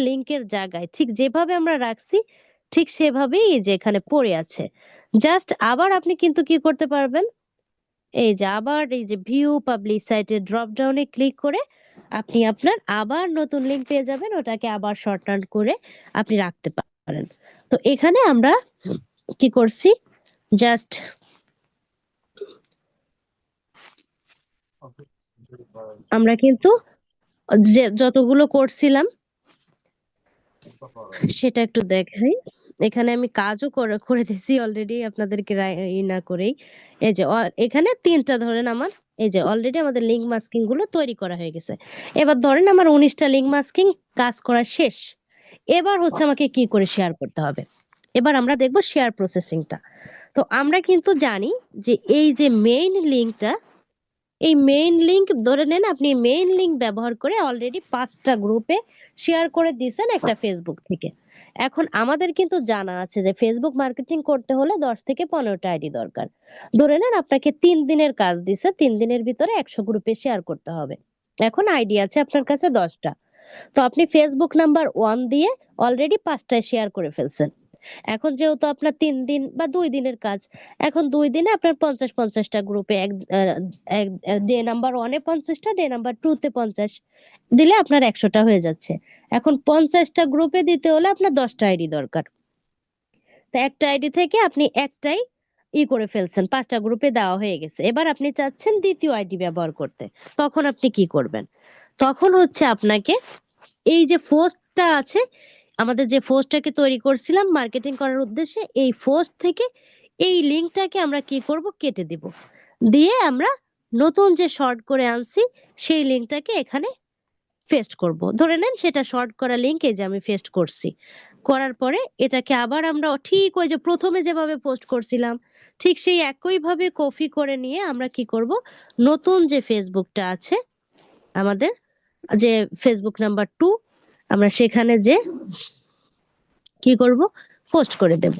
লিঙ্কের জায়গায় ঠিক যেভাবে আমরা রাখছি ঠিক সেভাবেই এই যে এখানে পড়ে আছে। জাস্ট আবার আপনি কিন্তু কি করতে পারবেন, এই যে আবার এই যে ভিউ পাবলিক সাইটে ড্রপ ডাউনে ক্লিক করে আপনি আপনার আবার নতুন লিংক পেয়ে যাবেন, ওটাকে আবার শর্টকাট করে আপনি রাখতে পারেন। তো এখানে আমরা কি করছি, জাস্ট আমরা কিন্তু যে যতগুলো করছিলাম সেটা একটু দেখাই। এখানে আমি কাজও করে করে দিছি অলরেডি আপনাদেরকে ই না করেই। এই যে এখানে তিনটা ধরেন আমার এই যে অলরেডি আমাদের লিঙ্ক মাস্কিং গুলো তৈরি করা হয়ে গেছে। এবার ধরেন আমার 19টা লিঙ্ক মাস্কিং কাজ করা শেষ। এবার হচ্ছে আমাকে কি করে শেয়ার করতে হবে। এবার আমরা দেখব শেয়ার প্রসেসিংটা। তো আমরা কিন্তু জানি যে এই যে মেইন লিঙ্কটা, এই মেইন লিংক ধরে নেন আপনি মেইন লিংক ব্যবহার করে অলরেডি 5টা গ্রুপে শেয়ার করে দিয়েছেন একটা ফেসবুক থেকে। এখন আমাদের কিন্তু জানা আছে যে ফেসবুক মার্কেটিং করতে হলে 10 থেকে 15টা আইডি দরকার। ধরে নেন আপনাকে 3 দিনের কাজ দিছে, 3 দিনের ভিতরে 100 গ্রুপে শেয়ার করতে হবে। এখন আইডি আছে আপনার কাছে 10টা। তো আপনি ফেসবুক নাম্বার 1 দিয়ে অলরেডি 5টায় শেয়ার করে ফেলছেন। এখন যেহেতু আপনার 3 দিন বা 2 দিনের কাজ, এখন 2 দিনে আপনার 50-50টা গ্রুপে ডে নাম্বার 1-এ 50টা, ডে নাম্বার 2-তে 50 দিলে আপনার 100টা হয়ে যাচ্ছে। এখন 50টা গ্রুপে দিতে হলে আপনার 10টা আইডি দরকার। তো একটা আইডি থেকে আপনি একটাই করে ফেলছেন, 5টা গ্রুপে দেওয়া হয়ে গেছে। এবার আপনি চাচ্ছেন দ্বিতীয় আইডি ব্যবহার করতে, তখন আপনি কি করবেন? তখন হচ্ছে আপনাকে এই যে পোস্টটা আছে, আমাদের যে পোস্টটাকে তৈরি করছিলাম মার্কেটিং করার উদ্দেশ্যে, এই পোস্ট থেকে এই লিংকটাকে আমরা কি করব, কেটে দিব। দিয়ে আমরা নতুন যে শর্ট করে আনছি সেই লিংকটাকে এখানে পেস্ট করব। ধরে নেন সেটা শর্ট করা লিংক এই যে আমি পেস্ট করছি। করার পরে এটাকে আবার আমরা ঠিক ওই যে প্রথমে যেভাবে পোস্ট করছিলাম ঠিক সেই একই ভাবে কপি করে নিয়ে আমরা কি করব, নতুন যে ফেসবুকটা আছে আমাদের, যে ফেসবুক নাম্বার 2, আমরা সেখানে যে কি করব, পোস্ট করে দেব।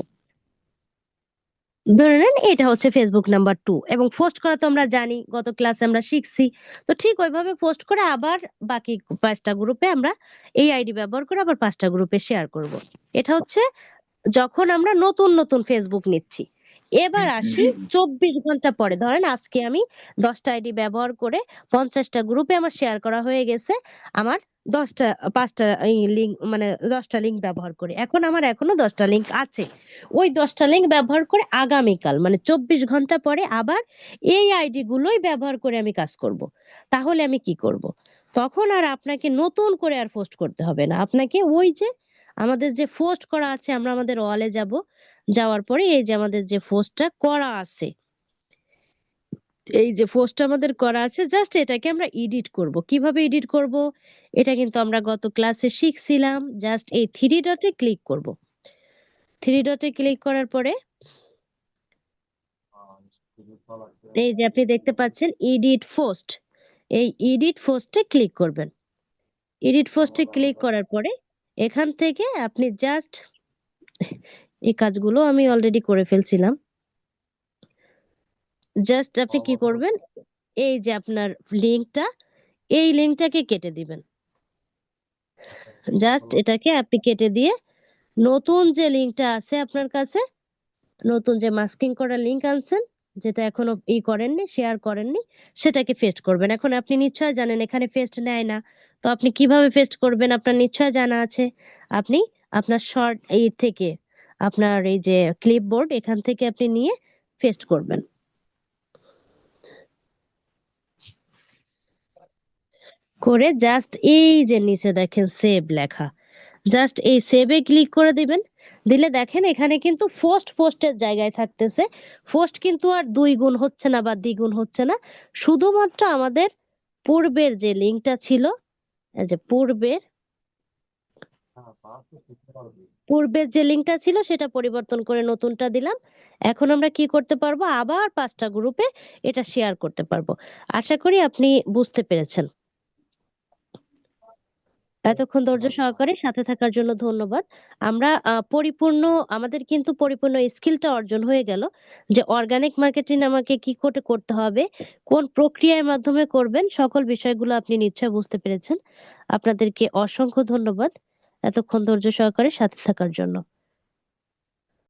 ধরে নেন এটা হচ্ছে ফেসবুক নাম্বার 2, এবং পোস্ট করা তো আমরা জানি গত ক্লাসে আমরা শিখছি। তো ঠিক ওইভাবে পোস্ট করে আবার বাকি 5টা গ্রুপে আমরা এই আইডি ব্যবহার করে আবার 5টা গ্রুপে শেয়ার করব। এটা হচ্ছে যখন আমরা নতুন নতুন ফেসবুক নিচ্ছি। এবার আসি 24 ঘন্টা পরে, ধরেন আজকে আমি 10টা আইডি ব্যবহার করে 50টা গ্রুপে আমার শেয়ার করা হয়ে গেছে, আমার 10টা 5টা এই লিঙ্ক মানে 10টা লিঙ্ক ব্যবহার করে এখন আমার এখনো 10টা লিঙ্ক আছে। ওই 10টা লিঙ্ক ব্যবহার করে আগামীকাল মানে 24 ঘন্টা পরে আবার এই আইডি গুলোই ব্যবহার করে আমি কাজ করব। তাহলে আমি কি করব? তখন আর আপনাকে নতুন করে আর পোস্ট করতে হবে না। আপনাকে ওই যে আমাদের যে পোস্ট করা আছে, আমরা আমাদের ওয়ালে যাব, যাওয়ার পরে এই যে আমাদের যে পোস্টটা করা আছে, এই যে পোস্টটা আমাদের করা আছে জাস্ট এটাকে আমরা এডিট করব। কিভাবে এডিট করব এটা কিন্তু আমরা গত ক্লাসে শিখছিলাম। জাস্ট এই 3 ডটে ক্লিক করব। 3 ডটে ক্লিক করার পরে এই যে আপনি দেখতে পাচ্ছেন এডিট পোস্ট, এই এডিট পোস্টে ক্লিক করবেন। এডিট পোস্টে ক্লিক করার পরে এখান থেকে আপনি জাস্ট এই কাজগুলো আমি অলরেডি করে ফেলছিলাম। জাস্ট আপনি কি করবেন, এই যে আপনার লিংকটা, এই লিংকটাকে কেটে দিবেন। জাস্ট এটাকে আপনি কেটে দিয়ে নতুন যে লিংকটা আছে আপনার কাছে, নতুন যে মাস্কিং করা লিংক আনছেন, যেটা এখনো করেননি, শেয়ার করেননি, সেটাকে পেস্ট করবেন। এখন আপনি নিশ্চয় জানেন এখানে পেস্ট নেয় না। তো আপনি কিভাবে পেস্ট করবেন আপনার নিশ্চয় জানা আছে। আপনি আপনার শর্ট এই থেকে আপনার এই যে ক্লিপবোর্ড এখান থেকে আপনি নিয়ে পেস্ট করবেন। করে জাস্ট এই যে নিচে দেখেন সেভ লেখা, জাস্ট এই সেভে ক্লিক করে দিবেন। দিলে দেখেন এখানে কিন্তু পোস্টের জায়গায় থাকতেছে। পোস্ট কিন্তু আর 2 গুণ হচ্ছে না বা দ্বিগুণ হচ্ছে না, শুধুমাত্র আমাদের পূর্বের যে লিঙ্কটা ছিল, এই যে পূর্বের যে লিঙ্কটা ছিল সেটা পরিবর্তন করে নতুনটা দিলাম। এখন আমরা কি করতে পারবো, আবার 5টা গ্রুপে এটা শেয়ার করতে পারবো। আশা করি আপনি বুঝতে পেরেছেন। এতক্ষণ ধৈর্য সহকারে সাথে থাকার জন্য ধন্যবাদ। আমরা আমাদের কিন্তু পরিপূর্ণ স্কিলটা অর্জন হয়ে গেল যে অর্গানিক মার্কেটিং আমাকে কি করে করতে হবে, কোন প্রক্রিয়ার মাধ্যমে করবেন, সকল বিষয়গুলো আপনি নিশ্চয় বুঝতে পেরেছেন। আপনাদেরকে অসংখ্য ধন্যবাদ এতক্ষণ ধৈর্য সহকারে সাথে থাকার জন্য।